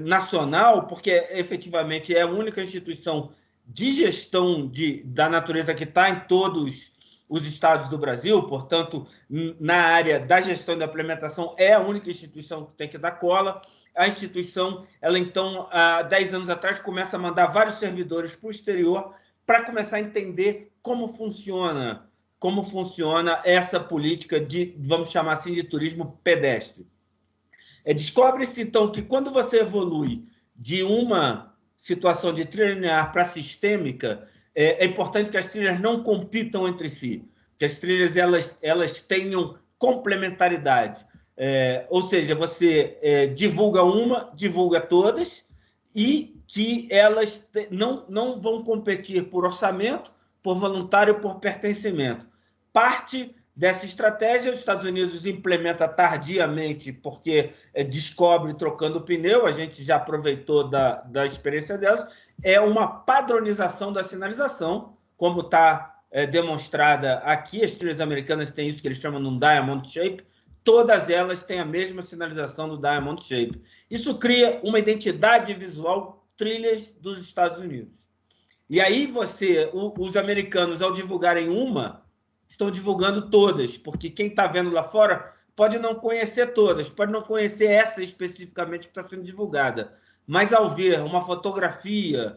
nacional, porque efetivamente é a única instituição de gestão da natureza que está em todos os estados do Brasil, portanto, na área da gestão e da implementação, é a única instituição que tem que dar cola. A instituição, ela então, há 10 anos atrás, começa a mandar vários servidores para o exterior para começar a entender como funciona essa política de, vamos chamar assim, de turismo pedestre. Descobre-se, então, que quando você evolui de uma situação de trilha linear para sistêmica, é importante que as trilhas não compitam entre si, que as trilhas elas tenham complementaridade. Ou seja, você divulga divulga todas, e que elas não vão competir por orçamento, por voluntário, por pertencimento. Parte dessa estratégia, os Estados Unidos implementa tardiamente, porque descobre trocando pneu, a gente já aproveitou da experiência delas, é uma padronização da sinalização, como está demonstrada aqui. As trilhas americanas têm isso que eles chamam de um diamond shape, todas elas têm a mesma sinalização do diamond shape. Isso cria uma identidade visual trilhas dos Estados Unidos. E aí os americanos, ao divulgarem estão divulgando todas, porque quem está vendo lá fora pode não conhecer todas, pode não conhecer essa especificamente que está sendo divulgada, mas ao ver uma fotografia,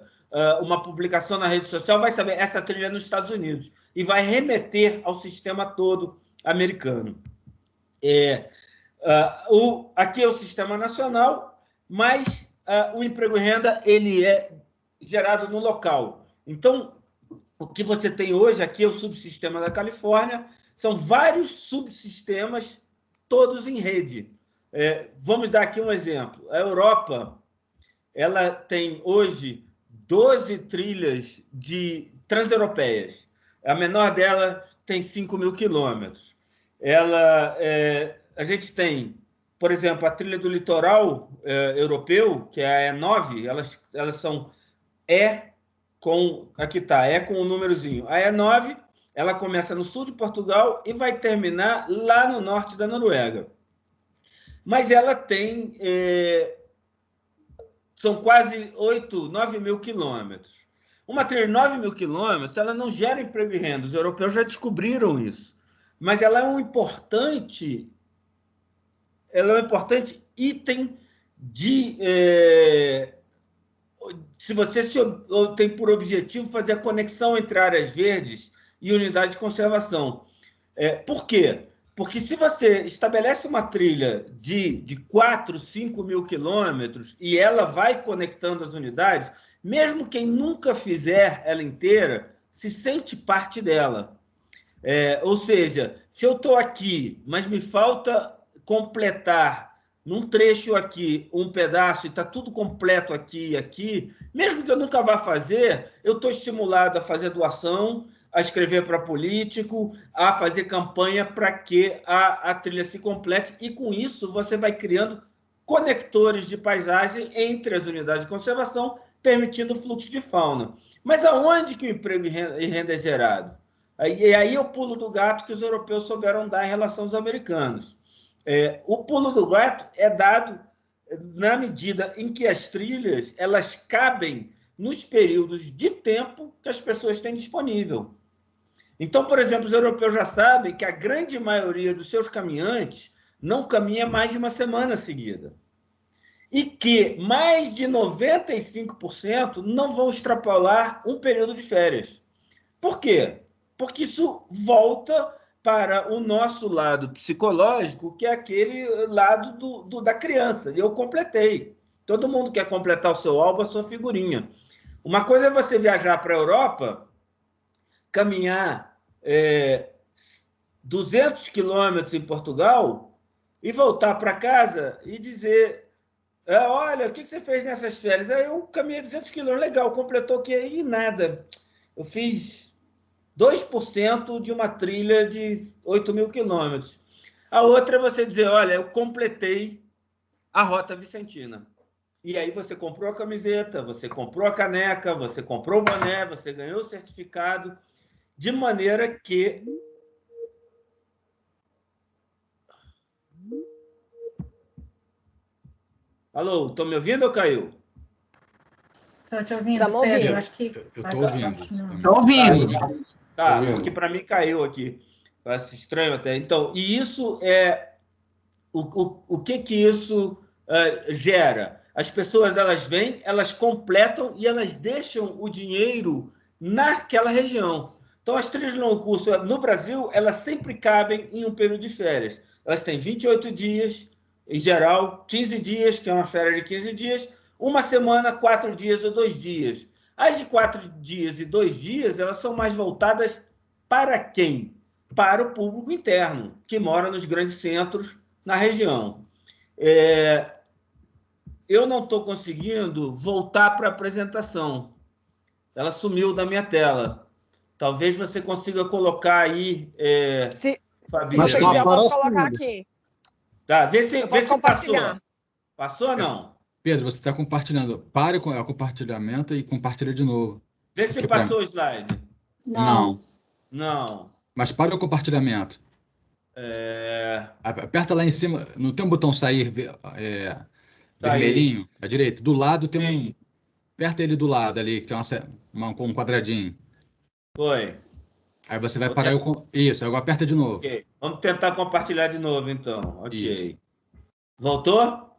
uma publicação na rede social, vai saber essa trilha é nos Estados Unidos e vai remeter ao sistema todo americano. Aqui é o sistema nacional, mas o emprego e renda ele é gerado no local. Então, o que você tem hoje aqui é o subsistema da Califórnia, são vários subsistemas, todos em rede. Vamos dar aqui um exemplo. A Europa ela tem hoje 12 trilhas transeuropeias. A menor dela tem 5.000 quilômetros. A gente tem, por exemplo, a trilha do litoral europeu, que é a E9, elas são aqui está, com o númerozinho. A E9, ela começa no sul de Portugal e vai terminar lá no norte da Noruega. Mas ela tem... são quase 9 mil quilômetros. Uma trilha de 9 mil quilômetros, ela não gera emprego e renda. Os europeus já descobriram isso. Mas ela é um importante item de... se você tem por objetivo fazer a conexão entre áreas verdes e unidades de conservação. Por quê? Porque se você estabelece uma trilha de 4, 5 mil quilômetros e ela vai conectando as unidades, mesmo quem nunca fizer ela inteira, se sente parte dela. Ou seja, se eu estou aqui, mas me falta completar num trecho aqui um pedaço e está tudo completo aqui e aqui, mesmo que eu nunca vá fazer, eu estou estimulado a fazer doação, a escrever para político, a fazer campanha para que a trilha se complete, e com isso você vai criando conectores de paisagem entre as unidades de conservação, permitindo o fluxo de fauna. Mas aonde que o emprego e renda é gerado? E aí eu pulo do gato que os europeus souberam dar em relação aos americanos. O pulo do gato é dado na medida em que as trilhas elas cabem nos períodos de tempo que as pessoas têm disponível. Então, por exemplo, os europeus já sabem que a grande maioria dos seus caminhantes não caminha mais de uma semana seguida. E que mais de 95% não vão extrapolar um período de férias. Por quê? Porque isso volta para o nosso lado psicológico, que é aquele lado da criança. Eu completei. Todo mundo quer completar o seu álbum, a sua figurinha. Uma coisa é você viajar para a Europa, caminhar 200 quilômetros em Portugal e voltar para casa e dizer: olha, o que você fez nessas férias? Eu caminhei 200 quilômetros, legal, completou o quê? E nada. Eu fiz 2% de uma trilha de 8 mil quilômetros. A outra é você dizer: olha, eu completei a Rota Vicentina. E aí você comprou a camiseta, você comprou a caneca, você comprou o boné, você ganhou o certificado, de maneira que... Alô, estão me ouvindo ou caiu? Estou te ouvindo, Estamos Pedro. ouvindo. Acho que... Eu estou ouvindo. Estou ouvindo. Tá, porque para mim caiu aqui. Parece estranho até. Então, e isso é... O que isso gera? As pessoas, elas vêm, elas completam e elas deixam o dinheiro naquela região. Então, as trilhas de longo curso no Brasil, elas sempre cabem em um período de férias. Elas têm 28 dias, em geral, 15 dias, que é uma férias de 15 dias, uma semana, 4 dias ou 2 dias. As de 4 dias e 2 dias, elas são mais voltadas para quem? Para o público interno, que mora nos grandes centros na região. Eu não estou conseguindo voltar para a apresentação. Ela sumiu da minha tela. Talvez você consiga colocar aí, Fabiana. Se você quiser, eu posso colocar aqui. Tá, vê se passou. Passou ou não? Pedro, você está compartilhando. Pare com o compartilhamento e compartilha de novo. Vê se passou o slide. Não. Mas pare o compartilhamento. Aperta lá em cima. Não tem um botão sair vermelhinho? À direita. Do lado tem um... Aperta ele do lado ali, que é um quadradinho. Foi. Aí você vai parar Isso, agora aperta de novo. Okay. Vamos tentar compartilhar de novo, então. Ok. Isso. Voltou?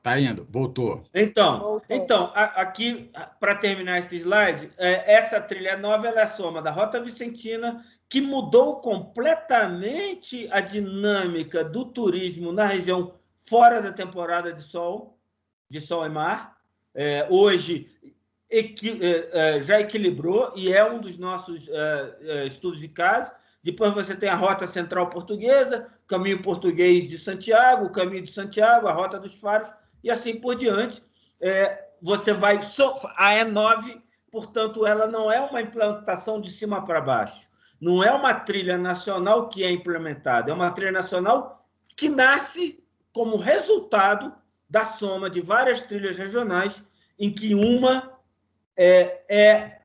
Tá indo. Voltou. Então aqui, para terminar esse slide, essa trilha nova ela é a soma da Rota Vicentina, que mudou completamente a dinâmica do turismo na região fora da temporada de sol e mar. Hoje já equilibrou e é um dos nossos estudos de caso. Depois você tem a Rota Central Portuguesa, Caminho Português de Santiago, o Caminho de Santiago, a Rota dos Faros e assim por diante. Você vai... A E9, portanto, ela não é uma implantação de cima para baixo. Não é uma trilha nacional que é implementada, é uma trilha nacional que nasce como resultado da soma de várias trilhas regionais, em que uma é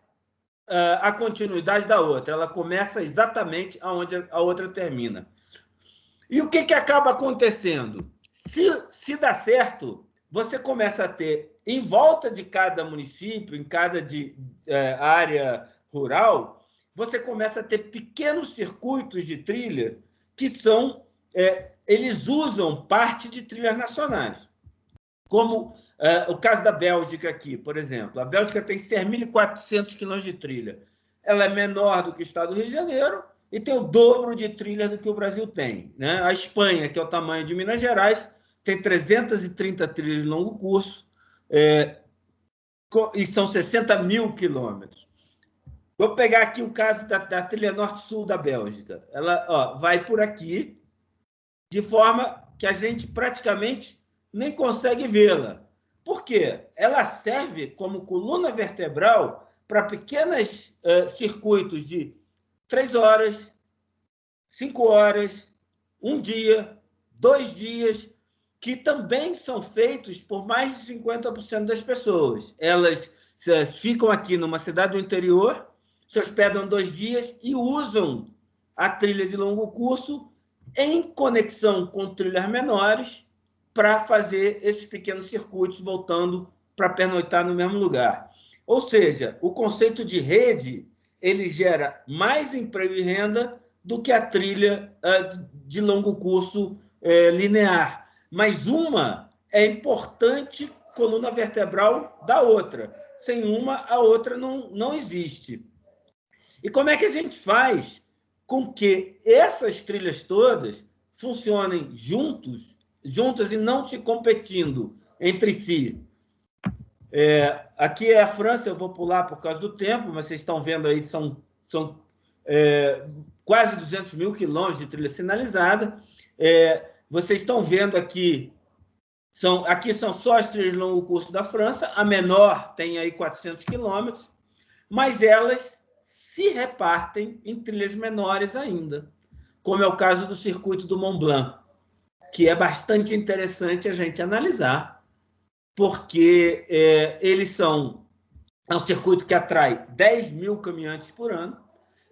a continuidade da outra. Ela começa exatamente aonde a outra termina. E o que acaba acontecendo? Se dá certo, você começa a ter, em volta de cada município, em cada área rural, você começa a ter pequenos circuitos de trilha que são... eles usam parte de trilhas nacionais. Como o caso da Bélgica aqui, por exemplo. A Bélgica tem 6.400 quilômetros de trilha. Ela é menor do que o estado do Rio de Janeiro e tem o dobro de trilha do que o Brasil tem, né? A Espanha, que é o tamanho de Minas Gerais, tem 330 trilhas de longo curso e são 60 mil quilômetros. Vou pegar aqui o caso da trilha norte-sul da Bélgica. Ela vai por aqui, de forma que a gente praticamente nem consegue vê-la. Por quê? Ela serve como coluna vertebral para pequenos circuitos de 3 horas, 5 horas, 1 dia, 2 dias, que também são feitos por mais de 50% das pessoas. Elas ficam aqui numa cidade do interior, se hospedam 2 dias e usam a trilha de longo curso em conexão com trilhas menores para fazer esses pequenos circuitos voltando para pernoitar no mesmo lugar. Ou seja, o conceito de rede ele gera mais emprego e renda do que a trilha de longo curso linear. Mas uma é importante coluna vertebral da outra. Sem uma, a outra não existe. E como é que a gente faz com que essas trilhas todas funcionem juntas e não se competindo entre si? Aqui é a França, eu vou pular por causa do tempo, mas vocês estão vendo aí, são quase 200 mil quilômetros de trilha sinalizada. Vocês estão vendo aqui são só as trilhas de longo curso da França, a menor tem aí 400 quilômetros, mas elas se repartem em trilhas menores ainda, como é o caso do circuito do Mont Blanc, que é bastante interessante a gente analisar, porque é um circuito que atrai 10 mil caminhantes por ano,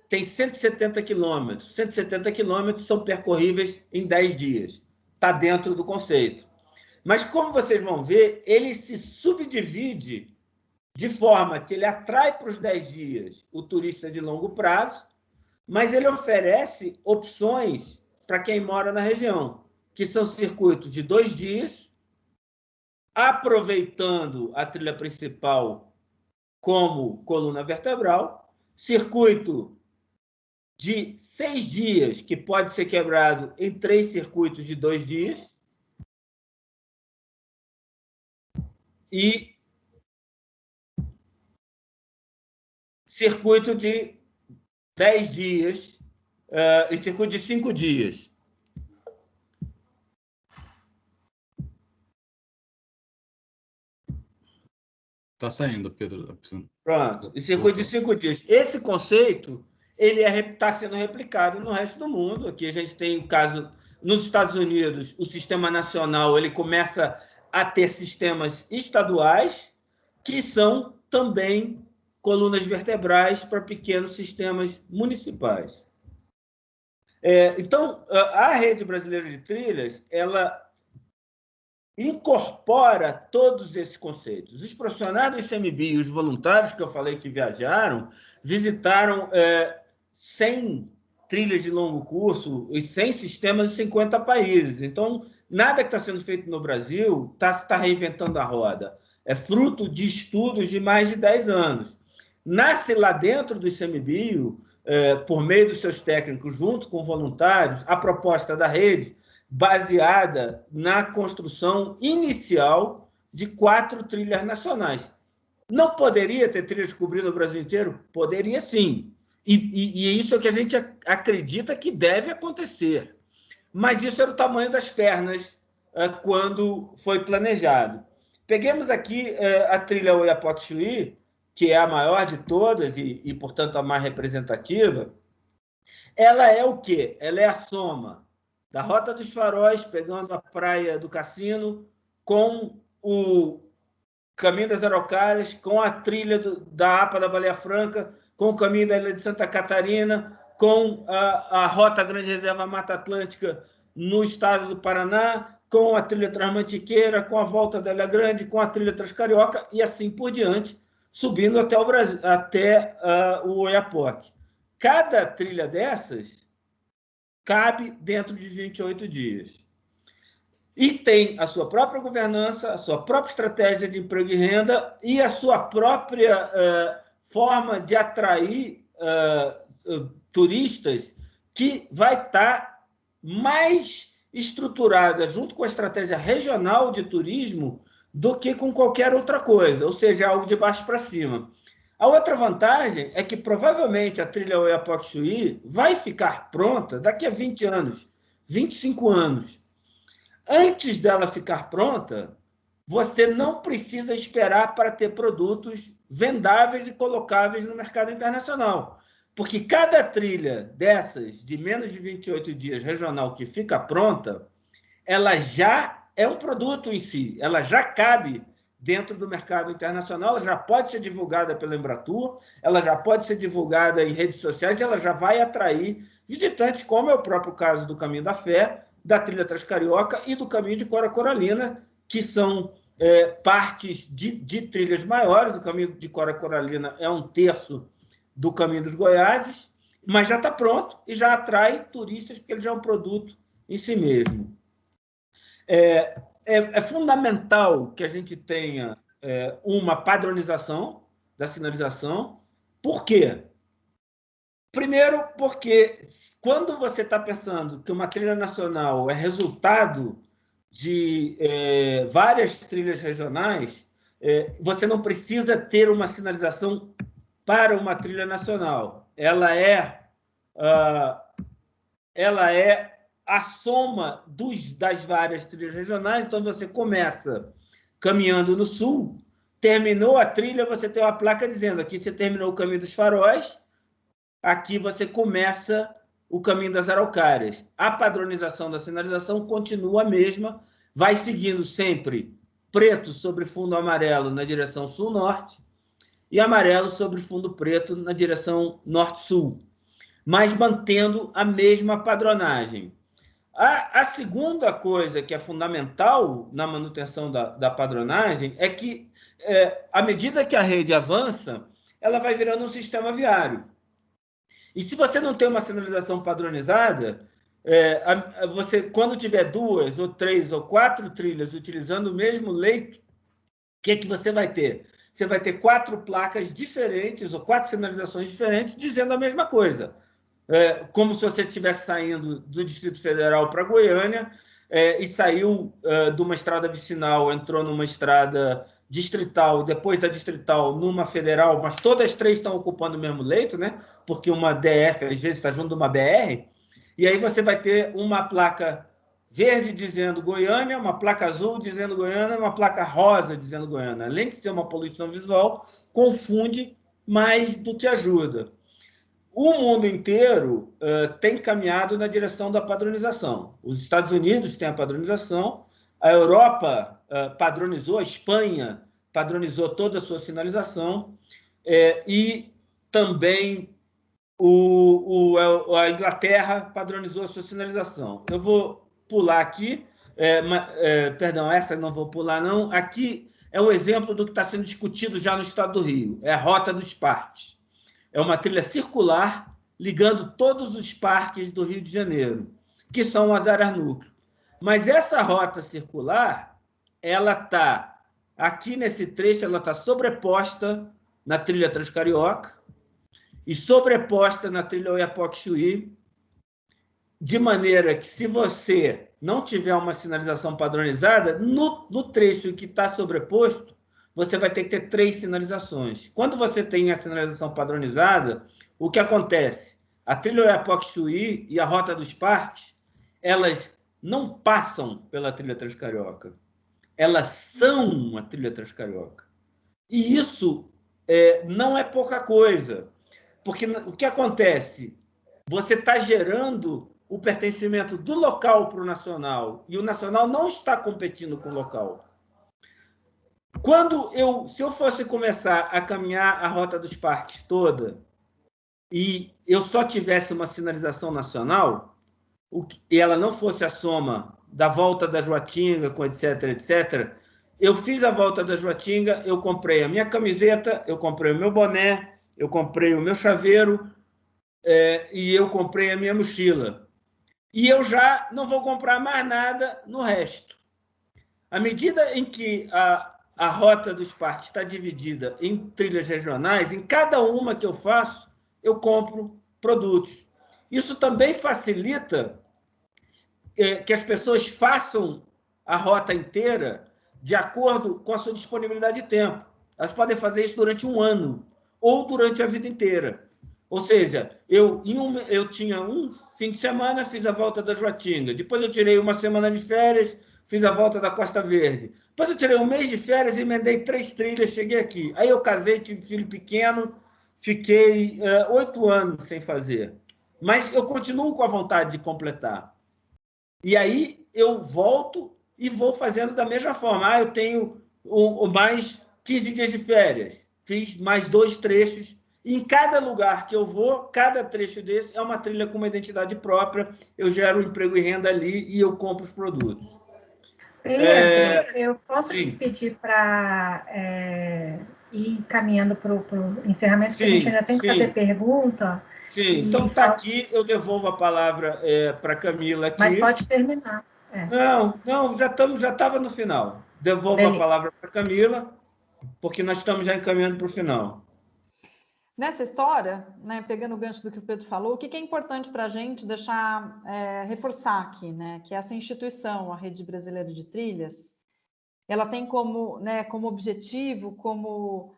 tem 170 quilômetros. 170 quilômetros são percorríveis em 10 dias. Está dentro do conceito. Mas, como vocês vão ver, ele se subdivide de forma que ele atrai para os 10 dias o turista de longo prazo, mas ele oferece opções para quem mora na região, que são circuitos de 2 dias, aproveitando a trilha principal como coluna vertebral, circuito de 6 dias, que pode ser quebrado em 3 circuitos de 2 dias, e circuito de 10 dias e circuito de 5 dias. Está saindo, Pedro. Pronto. E circuito de 5 dias. Esse conceito ele está sendo replicado no resto do mundo. Aqui a gente tem o caso nos Estados Unidos, o sistema nacional ele começa a ter sistemas estaduais que são também colunas vertebrais para pequenos sistemas municipais. Então, a Rede Brasileira de Trilhas, ela incorpora todos esses conceitos. Os profissionais do ICMBio e os voluntários que eu falei que viajaram, visitaram 100 trilhas de longo curso e 100 sistemas em 50 países. Então, nada que está sendo feito no Brasil está reinventando a roda. É fruto de estudos de mais de 10 anos. Nasce lá dentro do ICMBio, por meio dos seus técnicos, junto com voluntários, a proposta da rede, baseada na construção inicial de 4 trilhas nacionais. Não poderia ter trilhas cobrindo o Brasil inteiro? Poderia sim. E isso é o que a gente acredita que deve acontecer. Mas isso era o tamanho das pernas quando foi planejado. Peguemos aqui a trilha Oiapoque-Chuí, que é a maior de todas e, portanto, a mais representativa. Ela é o quê? Ela é a soma da Rota dos Faróis, pegando a Praia do Cassino, com o Caminho das Araucárias, com a trilha da APA da Baleia Franca, com o caminho da Ilha de Santa Catarina, com a Rota Grande Reserva Mata Atlântica no estado do Paraná, com a trilha Transmantiqueira, com a volta da Ilha Grande, com a trilha Transcarioca e assim por diante, subindo até o Brasil, até o Oiapoque. Cada trilha dessas cabe dentro de 28 dias. E tem a sua própria governança, a sua própria estratégia de emprego e renda e a sua própria forma de atrair turistas, que vai estar mais estruturada junto com a estratégia regional de turismo do que com qualquer outra coisa, ou seja, algo de baixo para cima. A outra vantagem é que provavelmente a trilha Oiapoque-Chuí vai ficar pronta daqui a 20 anos, 25 anos. Antes dela ficar pronta, você não precisa esperar para ter produtos vendáveis e colocáveis no mercado internacional. Porque cada trilha dessas, de menos de 28 dias regional, que fica pronta, ela já é um produto em si, ela já cabe dentro do mercado internacional, ela já pode ser divulgada pela Embratur, ela já pode ser divulgada em redes sociais e ela já vai atrair visitantes, como é o próprio caso do Caminho da Fé, da trilha Transcarioca e do Caminho de Cora Coralina, que são partes de trilhas maiores. O Caminho de Cora Coralina é 1/3 do Caminho dos Goiáses, mas já está pronto e já atrai turistas, porque ele já é um produto em si mesmo. É fundamental que a gente tenha uma padronização da sinalização. Por quê? Primeiro, porque quando você está pensando que uma trilha nacional é resultado de várias trilhas regionais, você não precisa ter uma sinalização para uma trilha nacional. Ela é a soma das várias trilhas regionais. Então, você começa caminhando no sul, terminou a trilha, você tem uma placa dizendo: aqui você terminou o Caminho dos Faróis, aqui você começa o Caminho das Araucárias. A padronização da sinalização continua a mesma, vai seguindo sempre preto sobre fundo amarelo na direção sul-norte e amarelo sobre fundo preto na direção norte-sul, mas mantendo a mesma padronagem. A segunda coisa que é fundamental na manutenção da padronagem é que, à medida que a rede avança, ela vai virando um sistema viário. E se você não tem uma sinalização padronizada, você, quando tiver 2 ou 3 ou 4 trilhas utilizando o mesmo leito, o que você vai ter? Você vai ter 4 placas diferentes ou 4 sinalizações diferentes dizendo a mesma coisa. Como se você estivesse saindo do Distrito Federal para Goiânia e saiu de uma estrada vicinal, entrou numa estrada distrital, depois da distrital numa federal, mas todas as 3 estão ocupando o mesmo leito, né? Porque uma DF às vezes está junto de uma BR, e aí você vai ter uma placa verde dizendo Goiânia, uma placa azul dizendo Goiânia, uma placa rosa dizendo Goiânia. Além de ser uma poluição visual, confunde mais do que ajuda. O mundo inteiro tem caminhado na direção da padronização. Os Estados Unidos têm a padronização, a Europa padronizou, a Espanha padronizou toda a sua sinalização, e também a Inglaterra padronizou a sua sinalização. Eu vou pular aqui, perdão, essa não vou pular, não. Aqui é um exemplo do que está sendo discutido já no estado do Rio, é a Rota dos Parques. É uma trilha circular ligando todos os parques do Rio de Janeiro, que são as áreas núcleo. Mas essa rota circular, ela está aqui nesse trecho, ela está sobreposta na trilha Transcarioca e sobreposta na trilha Oiapoque-Chuí, de maneira que, se você não tiver uma sinalização padronizada, no trecho que está sobreposto, você vai ter que ter 3 sinalizações. Quando você tem a sinalização padronizada, o que acontece? A trilha Oiapoque-Chuí e a Rota dos Parques, elas não passam pela trilha Transcarioca. Elas são a trilha Transcarioca. E isso não é pouca coisa. Porque o que acontece? Você está gerando o pertencimento do local para o nacional, e o nacional não está competindo com o local. Se eu fosse começar a caminhar a Rota dos Parques toda, e eu só tivesse uma sinalização nacional, e ela não fosse a soma da volta da Joatinga, com etc., etc., eu fiz a volta da Joatinga, eu comprei a minha camiseta, eu comprei o meu boné, eu comprei o meu chaveiro, e eu comprei a minha mochila. E eu já não vou comprar mais nada no resto. À medida em que a rota do Spark está dividida em trilhas regionais, em cada uma que eu faço, eu compro produtos. Isso também facilita que as pessoas façam a rota inteira de acordo com a sua disponibilidade de tempo. Elas podem fazer isso durante um ano ou durante a vida inteira. Ou seja, eu tinha um fim de semana, fiz a volta da Joatinga. Depois eu tirei uma semana de férias, fiz a volta da Costa Verde. Depois eu tirei um mês de férias e emendei 3 trilhas, cheguei aqui. Aí eu casei, tive filho pequeno, fiquei 8 anos sem fazer. Mas eu continuo com a vontade de completar. E aí eu volto e vou fazendo da mesma forma. Eu tenho mais 15 dias de férias, fiz mais 2 trechos. E em cada lugar que eu vou, cada trecho desse é uma trilha com uma identidade própria, eu gero um emprego e renda ali e eu compro os produtos. Pedro, eu posso te pedir para ir caminhando para o encerramento, porque a gente ainda tem que fazer pergunta. Sim, então está aqui, eu devolvo a palavra para a Camila aqui. Mas pode terminar. Não, já estava no final. Devolvo a palavra para a Camila, porque nós estamos já encaminhando para o final. Nessa história, né, pegando o gancho do que o Pedro falou, o que é importante para a gente deixar, reforçar aqui, né, que essa instituição, a Rede Brasileira de Trilhas, ela tem como objetivo, como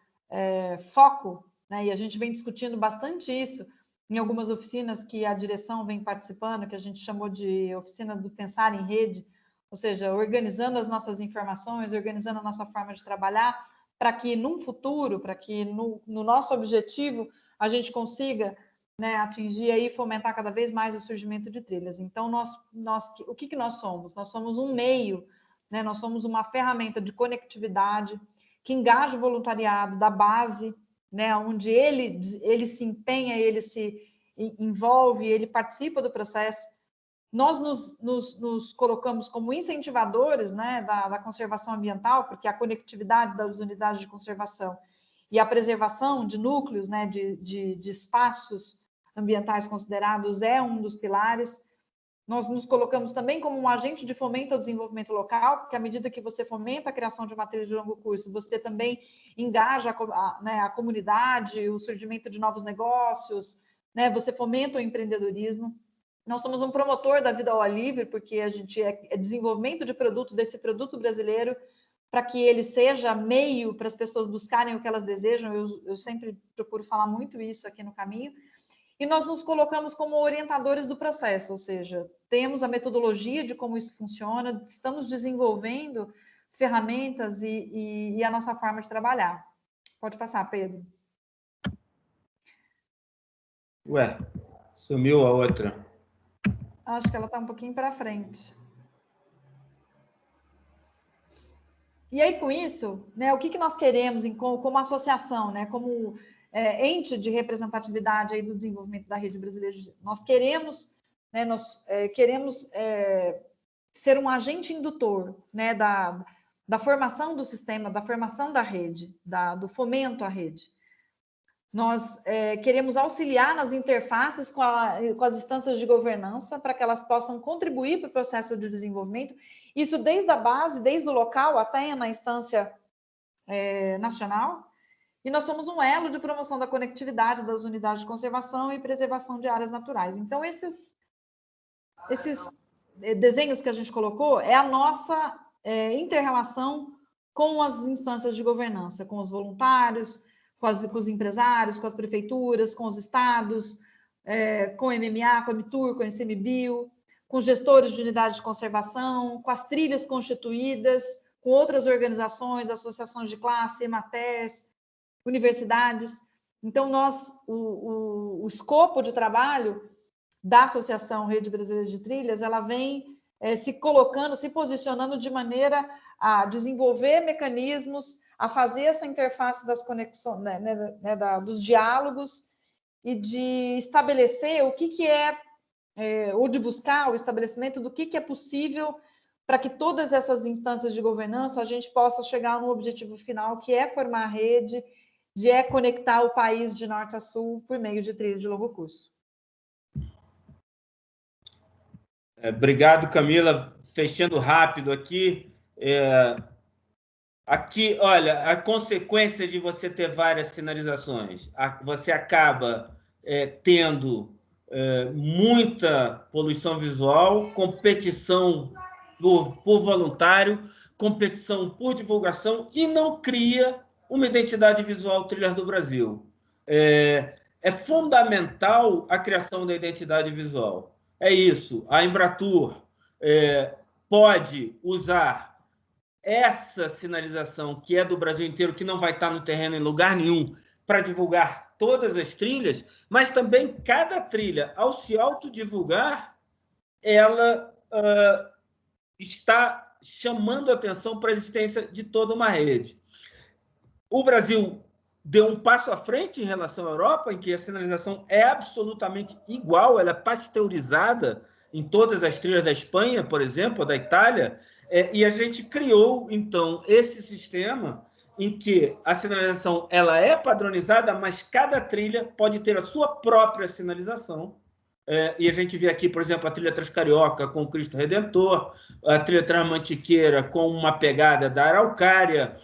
foco, né, e a gente vem discutindo bastante isso em algumas oficinas que a direção vem participando, que a gente chamou de oficina do pensar em rede, ou seja, organizando as nossas informações, organizando a nossa forma de trabalhar, para que num futuro, para que no nosso objetivo a gente consiga, né, atingir e fomentar cada vez mais o surgimento de trilhas. Então, o que nós somos? Nós somos um meio, né, nós somos uma ferramenta de conectividade que engaja o voluntariado da base, né, onde ele se empenha, ele se envolve, ele participa do processo. Nós nos colocamos como incentivadores, né, da conservação ambiental, porque a conectividade das unidades de conservação e a preservação de núcleos, né, de espaços ambientais considerados é um dos pilares. Nós nos colocamos também como um agente de fomento ao desenvolvimento local, porque à medida que você fomenta a criação de uma trilha de longo curso, você também engaja a comunidade, o surgimento de novos negócios, né, você fomenta o empreendedorismo. Nós somos um promotor da vida ao ar livre, porque a gente é desenvolvimento de produto, desse produto brasileiro, para que ele seja meio para as pessoas buscarem o que elas desejam. Eu sempre procuro falar muito isso aqui no caminho. E nós nos colocamos como orientadores do processo, ou seja, temos a metodologia de como isso funciona, estamos desenvolvendo ferramentas e a nossa forma de trabalhar. Pode passar, Pedro. Ué, sumiu a outra. Acho que ela está um pouquinho para frente. E aí, com isso, né, o que nós queremos como associação, né, como ente de representatividade aí do desenvolvimento da Rede Brasileira? Nós queremos, né, queremos ser um agente indutor, né, da formação do sistema, da formação da rede, do fomento à rede. Nós queremos auxiliar nas interfaces com as instâncias de governança para que elas possam contribuir para o processo de desenvolvimento, isso desde a base, desde o local até na instância nacional. E nós somos um elo de promoção da conectividade das unidades de conservação e preservação de áreas naturais. Então, esses desenhos que a gente colocou é a nossa inter-relação com as instâncias de governança, com os voluntários, com os empresários, com as prefeituras, com os estados, com o MMA, com a Mitur, com o ICMBio, com os gestores de unidades de conservação, com as trilhas constituídas, com outras organizações, associações de classe, EMATES, universidades. Então, o escopo de trabalho da Associação Rede Brasileira de Trilhas, ela vem se colocando, se posicionando de maneira a desenvolver mecanismos, a fazer essa interface das conexões, dos diálogos e de estabelecer o que é, ou de buscar o estabelecimento do que é possível para que todas essas instâncias de governança a gente possa chegar no objetivo final, que é formar a rede, conectar o país de norte a sul por meio de trilha de longo curso. Obrigado, Camila. Fechando rápido aqui. Aqui, olha, a consequência de você ter várias sinalizações, você acaba tendo muita poluição visual, competição por voluntário, competição por divulgação e não cria uma identidade visual Trilhas do Brasil. É fundamental a criação da identidade visual. É isso. A Embratur pode usar essa sinalização que é do Brasil inteiro, que não vai estar no terreno em lugar nenhum, para divulgar todas as trilhas, mas também cada trilha, ao se autodivulgar, ela está chamando a atenção para a existência de toda uma rede. O Brasil deu um passo à frente em relação à Europa, em que a sinalização é absolutamente igual, ela é pasteurizada em todas as trilhas da Espanha, por exemplo, da Itália, e a gente criou, então, esse sistema em que a sinalização ela é padronizada, mas cada trilha pode ter a sua própria sinalização. E a gente vê aqui, por exemplo, a trilha Transcarioca com o Cristo Redentor, a trilha Transmantiqueira com uma pegada da Araucária,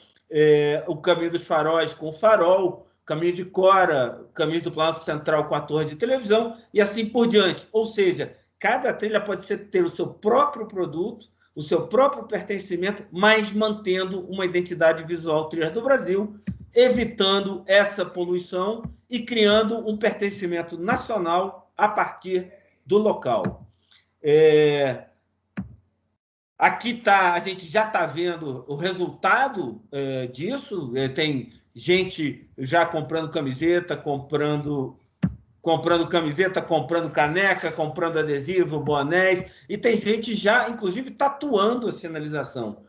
o Caminho dos Faróis com o farol, Caminho de Cora, Caminho do Planalto Central com a torre de televisão, e assim por diante. Ou seja, cada trilha pode ter o seu próprio produto, o seu próprio pertencimento, mas mantendo uma identidade visual Trilhas do Brasil, evitando essa poluição e criando um pertencimento nacional a partir do local. Aqui tá, a gente já está vendo o resultado disso. Tem gente já comprando camiseta, comprando caneca, comprando adesivo, bonés, e tem gente já, inclusive, tatuando a sinalização.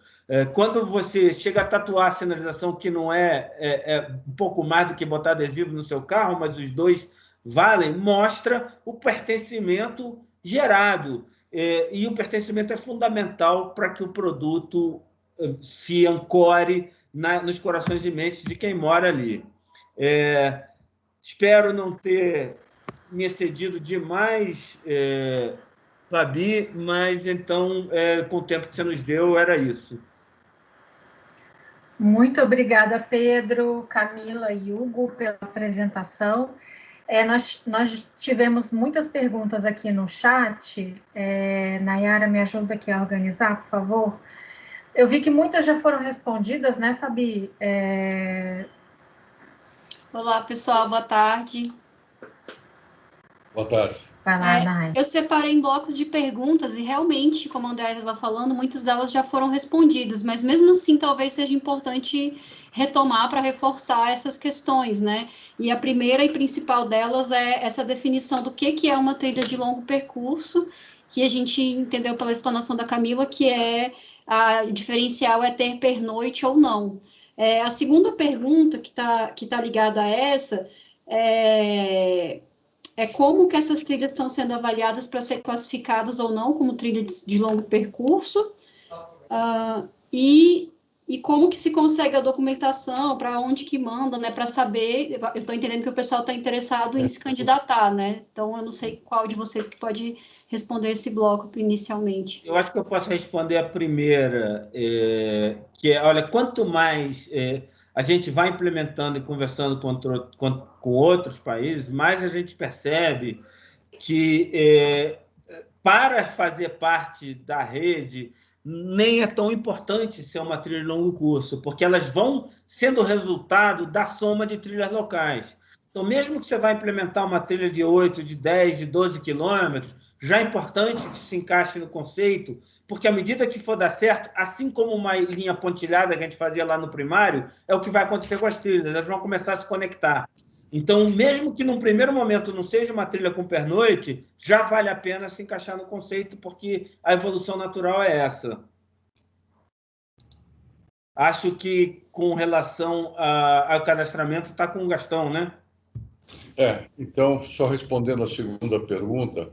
Quando você chega a tatuar a sinalização, que não é um pouco mais do que botar adesivo no seu carro, mas os dois valem, mostra o pertencimento gerado. E o pertencimento é fundamental para que o produto se ancore nos corações e mentes de quem mora ali. Espero não ter me excedido demais, Fabi, mas então, com o tempo que você nos deu, era isso. Muito obrigada, Pedro, Camila e Hugo, pela apresentação. Nós tivemos muitas perguntas aqui no chat. Nayara, me ajuda aqui a organizar, por favor. Eu vi que muitas já foram respondidas, né, Fabi? Olá, pessoal, boa tarde. Boa tarde. Vai lá, Nay. Eu separei em blocos de perguntas e realmente, como a Andréia estava falando, muitas delas já foram respondidas, mas mesmo assim talvez seja importante retomar para reforçar essas questões, né? E a primeira e principal delas é essa definição do que é uma trilha de longo percurso, que a gente entendeu pela explanação da Camila, que o diferencial é ter pernoite ou não. A segunda pergunta que tá ligada a essa é como que essas trilhas estão sendo avaliadas para ser classificadas ou não como trilha de longo percurso, e como que se consegue a documentação, para onde que manda, né, para saber. Eu estou entendendo que o pessoal está interessado em se candidatar, né? Então, eu não sei qual de vocês que pode responder esse bloco inicialmente. Eu acho que eu posso responder a primeira, que olha, quanto mais a gente vai implementando e conversando com outros países, mais a gente percebe que para fazer parte da rede nem é tão importante ser uma trilha de longo curso, porque elas vão sendo resultado da soma de trilhas locais. Então, mesmo que você vá implementar uma trilha de 8, de 10, de 12 quilômetros, já é importante que se encaixe no conceito, porque à medida que for dar certo, assim como uma linha pontilhada que a gente fazia lá no primário, é o que vai acontecer com as trilhas, elas vão começar a se conectar. Então, mesmo que num primeiro momento não seja uma trilha com pernoite, já vale a pena se encaixar no conceito, porque a evolução natural é essa. Acho que com relação ao cadastramento está com o Gastão, né? Então, só respondendo a segunda pergunta,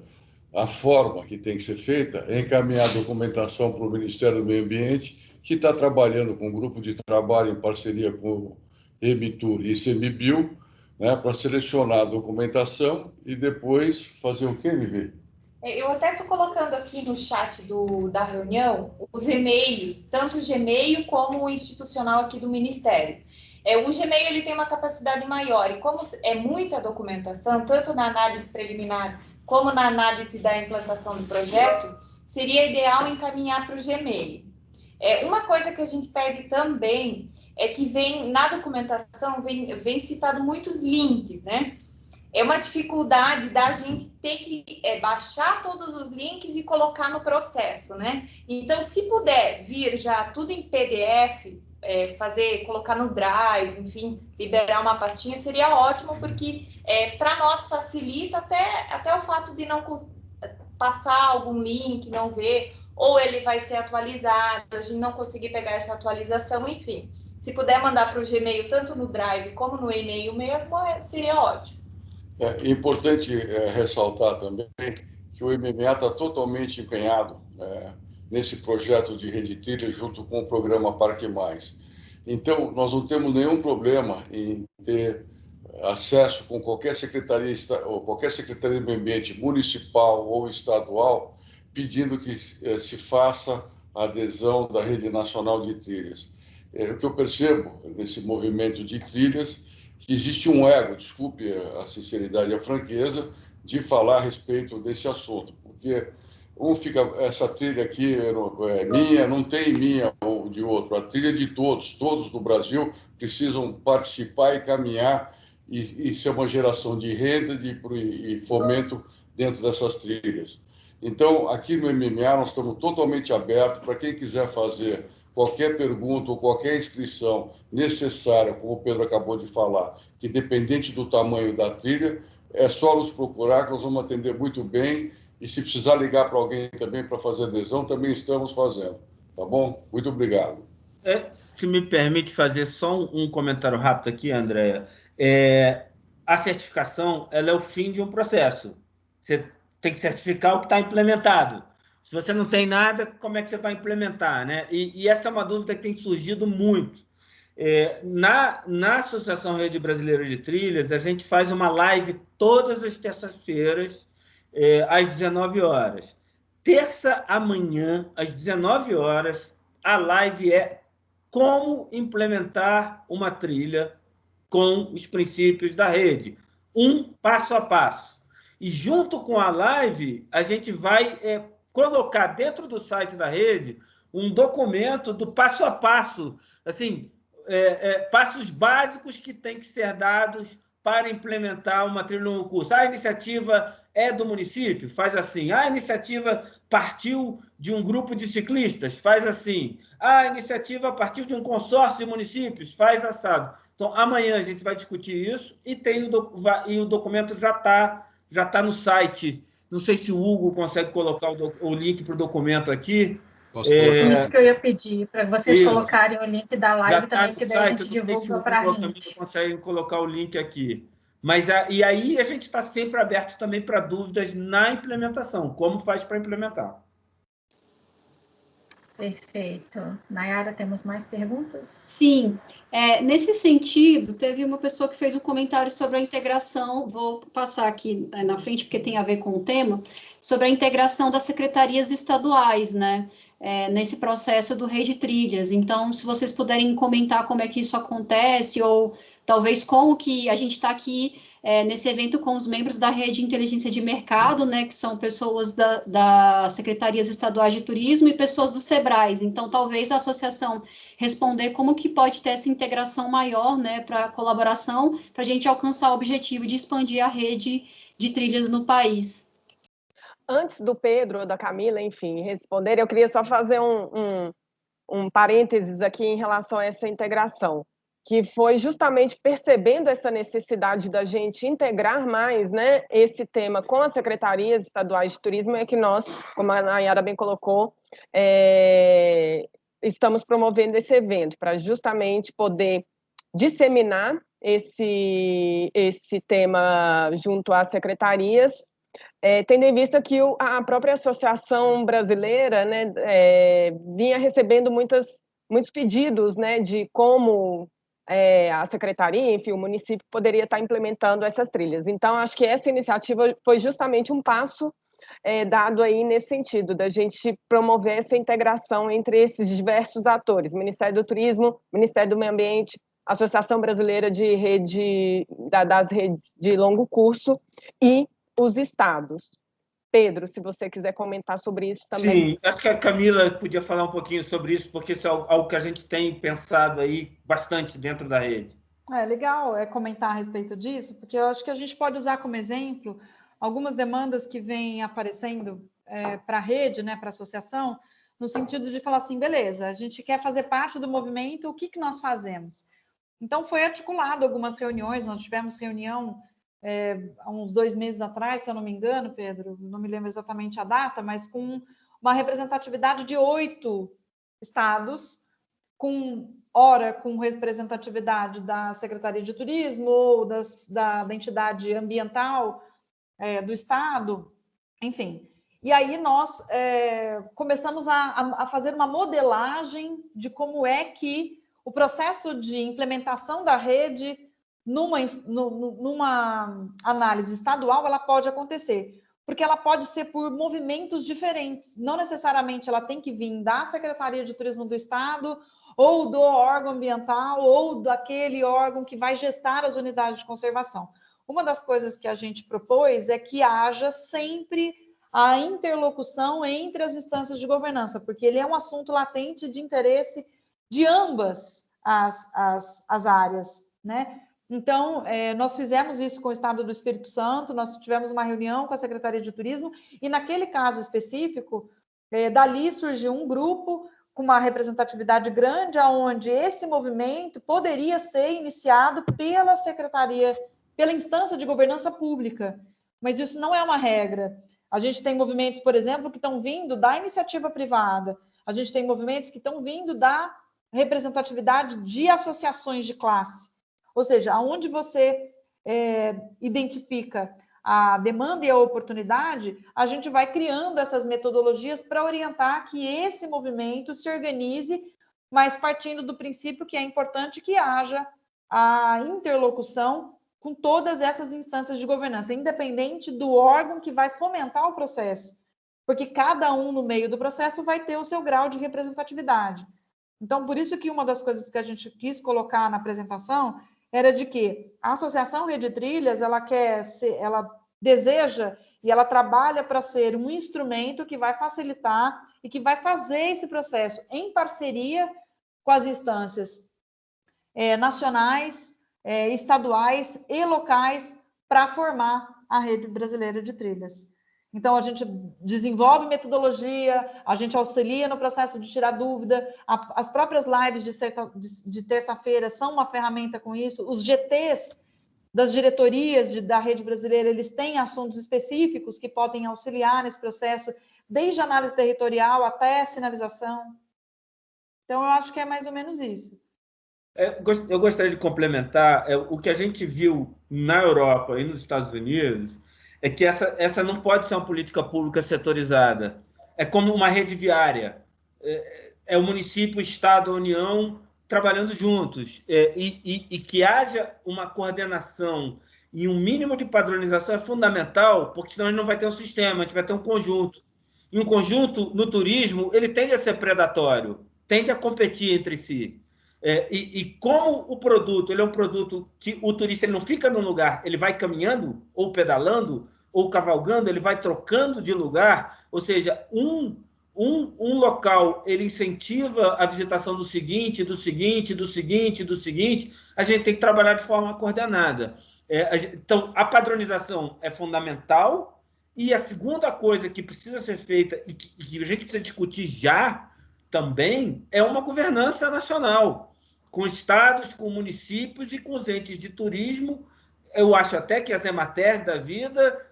a forma que tem que ser feita é encaminhar a documentação para o Ministério do Meio Ambiente, que está trabalhando com um grupo de trabalho em parceria com o Emitur e ICMBio, né, para selecionar a documentação e depois fazer o que, MV? Eu até estou colocando aqui no chat da reunião os e-mails, tanto o Gmail como o institucional aqui do Ministério. O Gmail ele tem uma capacidade maior e como é muita documentação, tanto na análise preliminar como na análise da implantação do projeto, seria ideal encaminhar para o Gmail. Uma coisa que a gente pede também é que na documentação vem citado muitos links, né? É uma dificuldade da gente ter que baixar todos os links e colocar no processo, né? Então, se puder vir já tudo em PDF, colocar no Drive, enfim, liberar uma pastinha, seria ótimo, porque para nós facilita até o fato de não passar algum link, não ver, ou ele vai ser atualizado, a gente não conseguir pegar essa atualização, enfim. Se puder mandar para o Gmail, tanto no Drive como no e-mail mesmo, seria ótimo. É importante ressaltar também que o MMA está totalmente empenhado nesse projeto de rede trilha junto com o programa Parque Mais. Então, nós não temos nenhum problema em ter acesso com qualquer secretaria de meio ambiente municipal ou estadual pedindo que se faça a adesão da rede nacional de trilhas. O que eu percebo nesse movimento de trilhas que existe um ego, desculpe a sinceridade e a franqueza, de falar a respeito desse assunto, porque essa trilha aqui é minha, não tem minha ou de outro, a trilha é de todos do Brasil precisam participar e caminhar e ser uma geração de renda e fomento dentro dessas trilhas. Então, aqui no MMA, nós estamos totalmente abertos para quem quiser fazer qualquer pergunta ou qualquer inscrição necessária, como o Pedro acabou de falar, que independente do tamanho da trilha, é só nos procurar que nós vamos atender muito bem e se precisar ligar para alguém também para fazer adesão, também estamos fazendo. Tá bom? Muito obrigado. Se me permite fazer só um comentário rápido aqui, Andréa. A certificação ela é o fim de um processo. Você tem que certificar o que está implementado. Se você não tem nada, como é que você vai implementar, né? E essa é uma dúvida que tem surgido muito. Na Associação Rede Brasileira de Trilhas, a gente faz uma live todas as terças-feiras, às 19 horas. Terça amanhã, às 19 horas, a live é como implementar uma trilha com os princípios da rede. Um passo a passo. E junto com a live, a gente vai colocar dentro do site da rede um documento do passo a passo, assim, passos básicos que têm que ser dados para implementar uma trilha no curso. A iniciativa é do município? Faz assim. A iniciativa partiu de um grupo de ciclistas? Faz assim. A iniciativa partiu de um consórcio de municípios? Faz assado. Então, amanhã a gente vai discutir isso e o documento já está no site. Não sei se o Hugo consegue colocar o link para o documento aqui. Posso colocar? Isso que eu ia pedir, para vocês colocarem o link da live também, porque daí a gente divulga para a gente. Conseguem colocar o link aqui. E aí a gente está sempre aberto também para dúvidas na implementação. Como faz para implementar? Perfeito. Nayara, temos mais perguntas? Sim. Nesse sentido, teve uma pessoa que fez um comentário sobre a integração, vou passar aqui na frente porque tem a ver com o tema, sobre a integração das secretarias estaduais, né, nesse processo do Rede Trilhas. Então, se vocês puderem comentar como é que isso acontece, ou talvez como que a gente está aqui nesse evento com os membros da Rede de Inteligência de Mercado, né, que são pessoas das Secretarias Estaduais de Turismo e pessoas do SEBRAE. Então, talvez a associação responder como que pode ter essa integração maior, né, para colaboração, para a gente alcançar o objetivo de expandir a rede de trilhas no país. Antes do Pedro ou da Camila, enfim, responder, eu queria só fazer um parênteses aqui em relação a essa integração, que foi justamente percebendo essa necessidade da gente integrar mais, né, esse tema com as secretarias estaduais de turismo, é que nós, como a Nayara bem colocou, estamos promovendo esse evento, para justamente poder disseminar esse tema junto às secretarias, tendo em vista que a própria Associação Brasileira, né, vinha recebendo muitos pedidos, né, de como a secretaria, enfim, o município poderia estar implementando essas trilhas. Então, acho que essa iniciativa foi justamente um passo dado aí nesse sentido, da gente promover essa integração entre esses diversos atores, Ministério do Turismo, Ministério do Meio Ambiente, Associação Brasileira das Redes de Longo Curso e os estados. Pedro, se você quiser comentar sobre isso também. Sim, acho que a Camila podia falar um pouquinho sobre isso, porque isso é algo que a gente tem pensado aí bastante dentro da rede. Legal comentar a respeito disso, porque eu acho que a gente pode usar como exemplo algumas demandas que vêm aparecendo para a rede, né, para a associação, no sentido de falar assim, beleza, a gente quer fazer parte do movimento, o que nós fazemos? Então, foi articulado algumas reuniões, nós tivemos reunião há uns 2 meses atrás, se eu não me engano, Pedro, não me lembro exatamente a data, mas com uma representatividade de 8 estados, com representatividade da Secretaria de Turismo, ou da entidade ambiental do estado, enfim. E aí nós começamos a fazer uma modelagem de como é que o processo de implementação da rede numa análise estadual, ela pode acontecer, porque ela pode ser por movimentos diferentes, não necessariamente ela tem que vir da Secretaria de Turismo do Estado, ou do órgão ambiental, ou daquele órgão que vai gestar as unidades de conservação. Uma das coisas que a gente propôs é que haja sempre a interlocução entre as instâncias de governança, porque ele é um assunto latente de interesse de ambas as áreas, né? Então, nós fizemos isso com o Estado do Espírito Santo, nós tivemos uma reunião com a Secretaria de Turismo, e naquele caso específico, dali surgiu um grupo com uma representatividade grande, onde esse movimento poderia ser iniciado pela Secretaria, pela instância de governança pública, mas isso não é uma regra. A gente tem movimentos, por exemplo, que estão vindo da iniciativa privada, a gente tem movimentos que estão vindo da representatividade de associações de classe. Ou seja, aonde você identifica a demanda e a oportunidade, a gente vai criando essas metodologias para orientar que esse movimento se organize, mas partindo do princípio que é importante que haja a interlocução com todas essas instâncias de governança, independente do órgão que vai fomentar o processo, porque cada um no meio do processo vai ter o seu grau de representatividade. Então, por isso que uma das coisas que a gente quis colocar na apresentação era de que a Associação Rede Trilhas, ela deseja e ela trabalha para ser um instrumento que vai facilitar e que vai fazer esse processo em parceria com as instâncias nacionais, estaduais e locais para formar a Rede Brasileira de Trilhas. Então, a gente desenvolve metodologia, a gente auxilia no processo de tirar dúvida, as próprias lives de terça-feira são uma ferramenta com isso, os GTs das diretorias da Rede Brasileira, eles têm assuntos específicos que podem auxiliar nesse processo, desde análise territorial até sinalização. Então, eu acho que é mais ou menos isso. Eu gostaria de complementar o que a gente viu na Europa e nos Estados Unidos, é que essa não pode ser uma política pública setorizada. É como uma rede viária. É o município, o Estado, a União trabalhando juntos. E que haja uma coordenação e um mínimo de padronização é fundamental, porque senão a gente não vai ter um sistema, a gente vai ter um conjunto. E um conjunto, no turismo, ele tende a ser predatório, tende a competir entre si. E como o produto, ele é um produto que o turista ele não fica num lugar, ele vai caminhando, ou pedalando, ou cavalgando, ele vai trocando de lugar, ou seja, um local ele incentiva a visitação do seguinte, a gente tem que trabalhar de forma coordenada. Então, a padronização é fundamental, e a segunda coisa que precisa ser feita, e que a gente precisa discutir já, também é uma governança nacional, com estados, com municípios e com os entes de turismo, eu acho até que as EMATERs da vida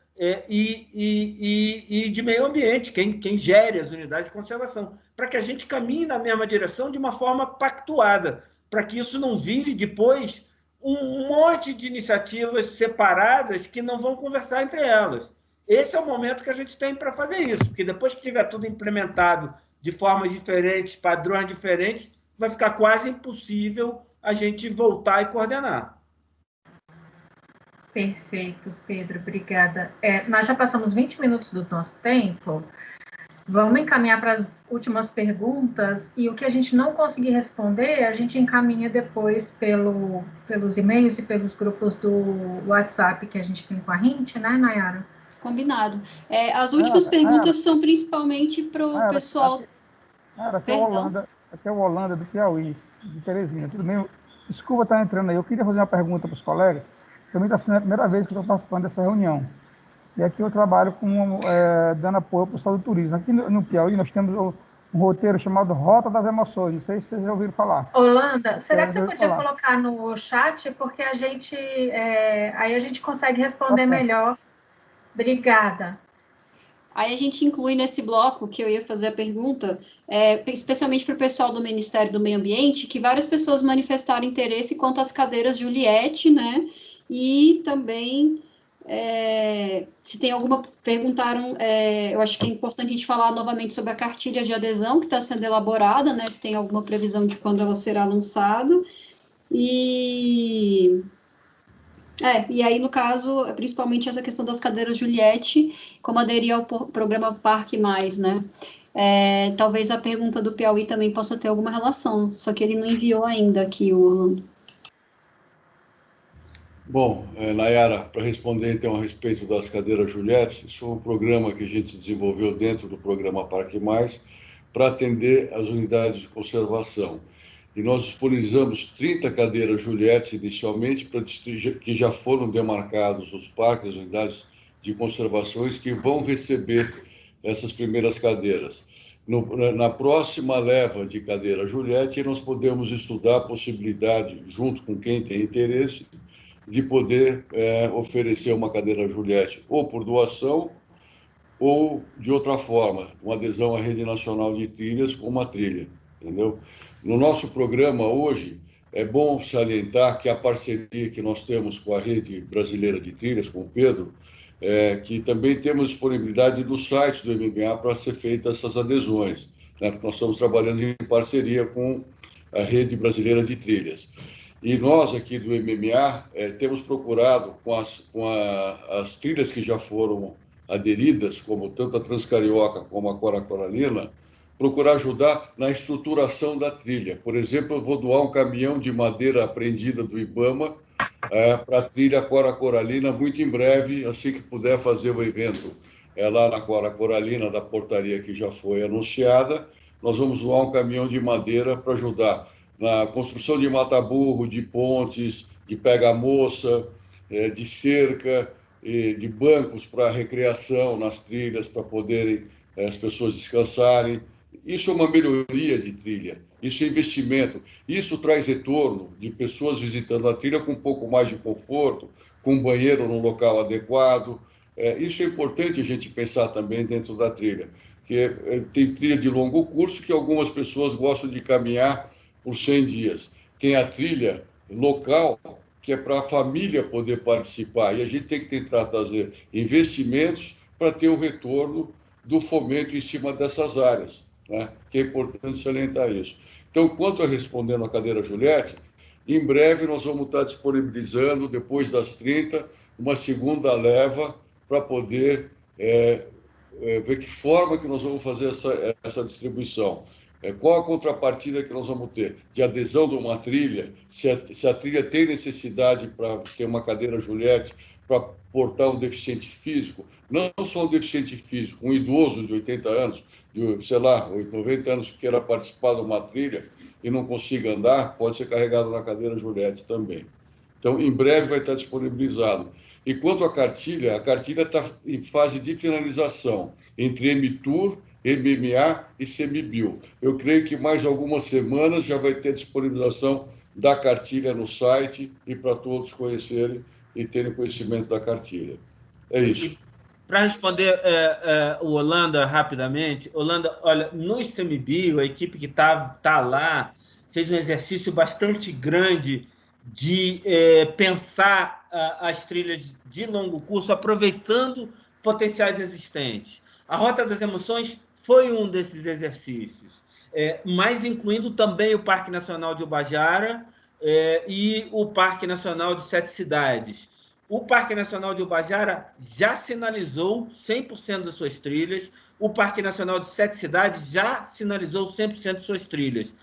e de meio ambiente, quem gere as unidades de conservação, para que a gente caminhe na mesma direção de uma forma pactuada, para que isso não vire depois um monte de iniciativas separadas que não vão conversar entre elas. Esse é o momento que a gente tem para fazer isso, porque depois que tiver tudo implementado de formas diferentes, padrões diferentes, vai ficar quase impossível a gente voltar e coordenar. Perfeito, Pedro, obrigada. Nós já passamos 20 minutos do nosso tempo. Vamos encaminhar para as últimas perguntas, e o que a gente não conseguir responder, a gente encaminha depois pelos e-mails e pelos grupos do WhatsApp que a gente tem com a gente, né, Nayara? Combinado. As últimas perguntas são principalmente para o pessoal... Aqui é o Holanda, do Piauí, de Teresina. Tudo bem? Desculpa estar entrando aí. Eu queria fazer uma pergunta para os colegas. Também está sendo a primeira vez que eu estou participando dessa reunião. E aqui eu trabalho dando apoio ao pessoal do turismo. Aqui no Piauí nós temos um roteiro chamado Rota das Emoções. Não sei se vocês já ouviram falar. Holanda, será que você podia colocar no chat? Porque aí a gente consegue responder melhor. Obrigada. Aí a gente inclui nesse bloco que eu ia fazer a pergunta, especialmente para o pessoal do Ministério do Meio Ambiente, que várias pessoas manifestaram interesse quanto às cadeiras Juliette, né? E também... se tem alguma, perguntaram, eu acho que é importante a gente falar novamente sobre a cartilha de adesão que está sendo elaborada, né, se tem alguma previsão de quando ela será lançada, e aí, no caso, principalmente essa questão das cadeiras Juliette, como aderir ao programa Parque Mais, né, talvez a pergunta do Piauí também possa ter alguma relação, só que ele não enviou ainda aqui, o Orlando. Bom, Nayara, para responder então a respeito das cadeiras Juliette, isso é um programa que a gente desenvolveu dentro do programa Parque Mais para atender as unidades de conservação. E nós disponibilizamos 30 cadeiras Juliette inicialmente, que já foram demarcados os parques, as unidades de conservações que vão receber essas primeiras cadeiras. Na próxima leva de cadeira Juliette, nós podemos estudar a possibilidade, junto com quem tem interesse, de poder oferecer uma cadeira Juliette ou por doação ou de outra forma, com adesão à Rede Nacional de Trilhas com uma trilha, entendeu? No nosso programa hoje, é bom salientar que a parceria que nós temos com a Rede Brasileira de Trilhas, com o Pedro, que também temos disponibilidade do site do MMA para ser feitas essas adesões, né? Porque nós estamos trabalhando em parceria com a Rede Brasileira de Trilhas. E nós aqui do MMA temos procurado, com as trilhas que já foram aderidas, como tanto a Transcarioca como a Cora Coralina, procurar ajudar na estruturação da trilha. Por exemplo, eu vou doar um caminhão de madeira apreendida do IBAMA para a trilha Cora Coralina muito em breve, assim que puder fazer o evento lá na Cora Coralina, da portaria que já foi anunciada. Nós vamos doar um caminhão de madeira para ajudar na construção de mata-burro, de pontes, de pega-moça, de cerca, de bancos para recreação nas trilhas, para poderem as pessoas descansarem. Isso é uma melhoria de trilha, isso é investimento, isso traz retorno de pessoas visitando a trilha com um pouco mais de conforto, com banheiro no local adequado. Isso é importante a gente pensar também dentro da trilha, que tem trilha de longo curso que algumas pessoas gostam de caminhar por 100 dias. Tem a trilha local, que é para a família poder participar, e a gente tem que tentar trazer investimentos para ter o retorno do fomento em cima dessas áreas, né? Que é importante salientar isso. Então, quanto a respondendo à cadeira Juliette, em breve nós vamos estar disponibilizando, depois das 30, uma segunda leva para poder ver que forma que nós vamos fazer essa distribuição. Qual a contrapartida que nós vamos ter? De adesão de uma trilha, se a trilha tem necessidade para ter uma cadeira Juliette, para portar um deficiente físico, não só um deficiente físico, um idoso de 80 anos, de, sei lá, 90 anos que queira participar de uma trilha e não consiga andar, pode ser carregado na cadeira Juliette também. Então, em breve vai estar disponibilizado. E quanto à cartilha, a cartilha está em fase de finalização entre MTUR, MMA e CMBio. Eu creio que mais algumas semanas já vai ter disponibilização da cartilha no site e para todos conhecerem e terem conhecimento da cartilha. É isso. Para responder o Holanda rapidamente, Holanda, olha, no ICMBio, a equipe que tá lá fez um exercício bastante grande de pensar as trilhas de longo curso, aproveitando potenciais existentes. A Rota das Emoções foi um desses exercícios, mas incluindo também o Parque Nacional de Ubajara e o Parque Nacional de Sete Cidades. O Parque Nacional de Ubajara já sinalizou 100% das suas trilhas, o Parque Nacional de Sete Cidades já sinalizou 100% de suas trilhas.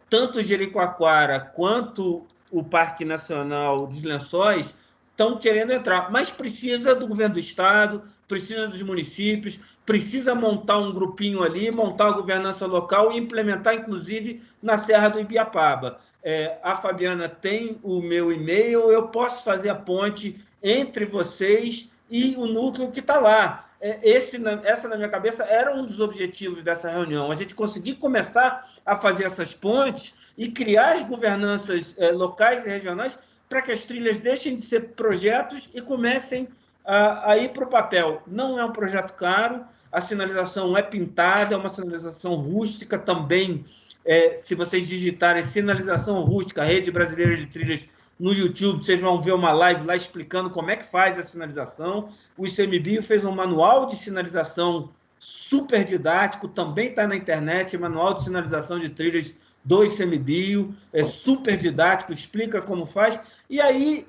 Tanto Jericoacoara quanto o Parque Nacional dos Lençóis estão querendo entrar, mas precisa do governo do estado, precisa dos municípios, precisa montar um grupinho ali, montar a governança local e implementar, inclusive, na Serra do Ibiapaba. A Fabiana tem o meu e-mail, eu posso fazer a ponte entre vocês e o núcleo que está lá. Essa, na minha cabeça, era um dos objetivos dessa reunião, a gente conseguir começar a fazer essas pontes e criar as governanças locais e regionais para que as trilhas deixem de ser projetos e comecem a ir para o papel. Não é um projeto caro, a sinalização é pintada, é uma sinalização rústica também. Se vocês digitarem sinalização rústica, Rede Brasileira de Trilhas, no YouTube, vocês vão ver uma live lá explicando como é que faz a sinalização. O ICMBio fez um manual de sinalização super didático, também está na internet, manual de sinalização de trilhas do ICMBio, super didático, explica como faz. E aí,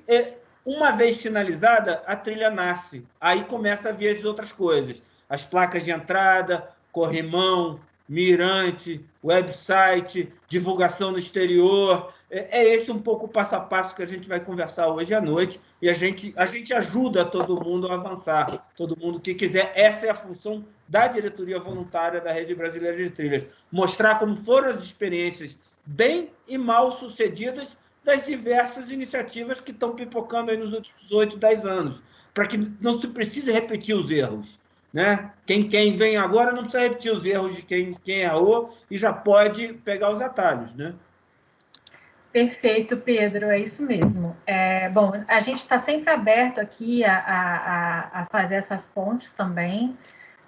uma vez finalizada, a trilha nasce. Aí começa a vir as outras coisas. As placas de entrada, corrimão, mirante, website, divulgação no exterior. É esse um pouco o passo a passo que a gente vai conversar hoje à noite, e a gente ajuda todo mundo a avançar, todo mundo que quiser. Essa é a função da diretoria voluntária da Rede Brasileira de Trilhas, mostrar como foram as experiências bem e mal sucedidas das diversas iniciativas que estão pipocando aí nos últimos 8, 10 anos, para que não se precise repetir os erros. Né? Quem vem agora não precisa repetir os erros de quem errou e já pode pegar os atalhos, né? Perfeito, Pedro, é isso mesmo. Bom, a gente está sempre aberto aqui a fazer essas pontes também,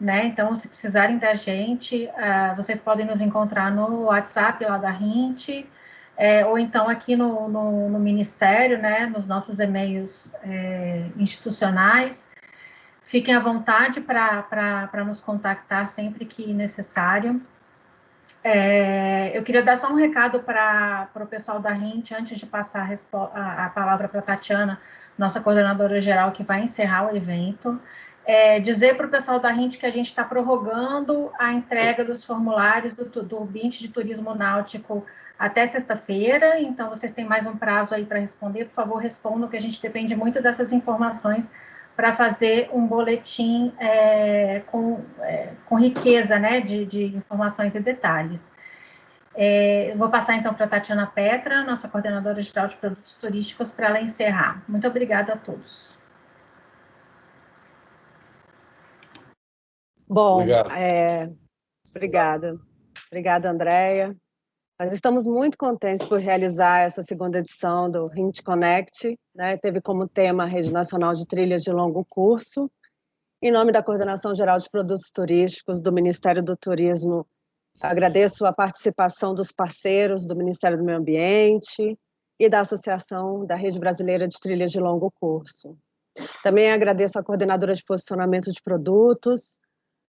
né? Então, se precisarem da gente, vocês podem nos encontrar no WhatsApp lá da RINT, ou então aqui no Ministério, né? Nos nossos e-mails institucionais. Fiquem à vontade para nos contactar sempre que necessário. Eu queria dar só um recado para o pessoal da RINT, antes de passar a palavra para a Tatiana, nossa coordenadora geral, que vai encerrar o evento. Dizer para o pessoal da RINT que a gente está prorrogando a entrega dos formulários do BINT de Turismo Náutico até sexta-feira, então vocês têm mais um prazo aí para responder. Por favor, respondam, que a gente depende muito dessas informações para fazer um boletim com riqueza, né, de informações e detalhes. Eu vou passar, então, para a Tatiana Petra, nossa coordenadora geral de produtos turísticos, para ela encerrar. Muito obrigada a todos. Bom, obrigada. Obrigada, Andréia. Nós estamos muito contentes por realizar essa segunda edição do RINT Connect, né? Teve como tema a Rede Nacional de Trilhas de Longo Curso. Em nome da Coordenação Geral de Produtos Turísticos do Ministério do Turismo, agradeço a participação dos parceiros do Ministério do Meio Ambiente e da Associação da Rede Brasileira de Trilhas de Longo Curso. Também agradeço a coordenadora de posicionamento de produtos,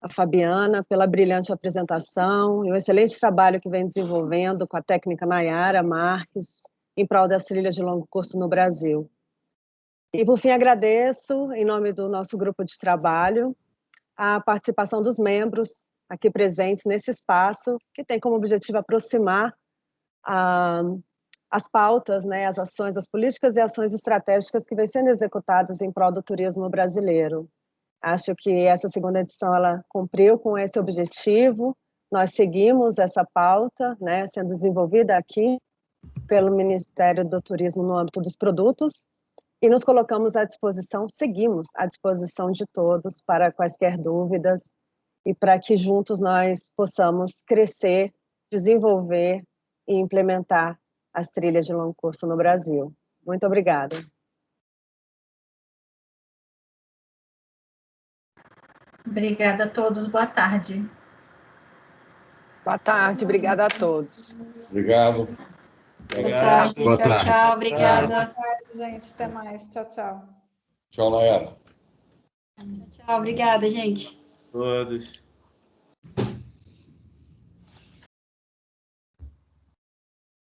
a Fabiana, pela brilhante apresentação e o excelente trabalho que vem desenvolvendo com a técnica Nayara Marques em prol das trilhas de longo curso no Brasil. E, por fim, agradeço, em nome do nosso grupo de trabalho, a participação dos membros aqui presentes nesse espaço, que tem como objetivo aproximar as pautas, né, as ações, as políticas e ações estratégicas que vêm sendo executadas em prol do turismo brasileiro. Acho que essa segunda edição ela cumpriu com esse objetivo. Nós seguimos essa pauta, né, sendo desenvolvida aqui pelo Ministério do Turismo no âmbito dos produtos, e nos colocamos à disposição, seguimos à disposição de todos para quaisquer dúvidas e para que juntos nós possamos crescer, desenvolver e implementar as trilhas de longo curso no Brasil. Muito obrigada. Obrigada a todos, boa tarde. Boa tarde, obrigada a todos. Obrigado. Boa tarde, Boa tchau, tarde. tchau, obrigada. Boa tarde, gente. Até mais. Tchau, tchau. Tchau, Nayara. Tchau, obrigada, gente. Todos.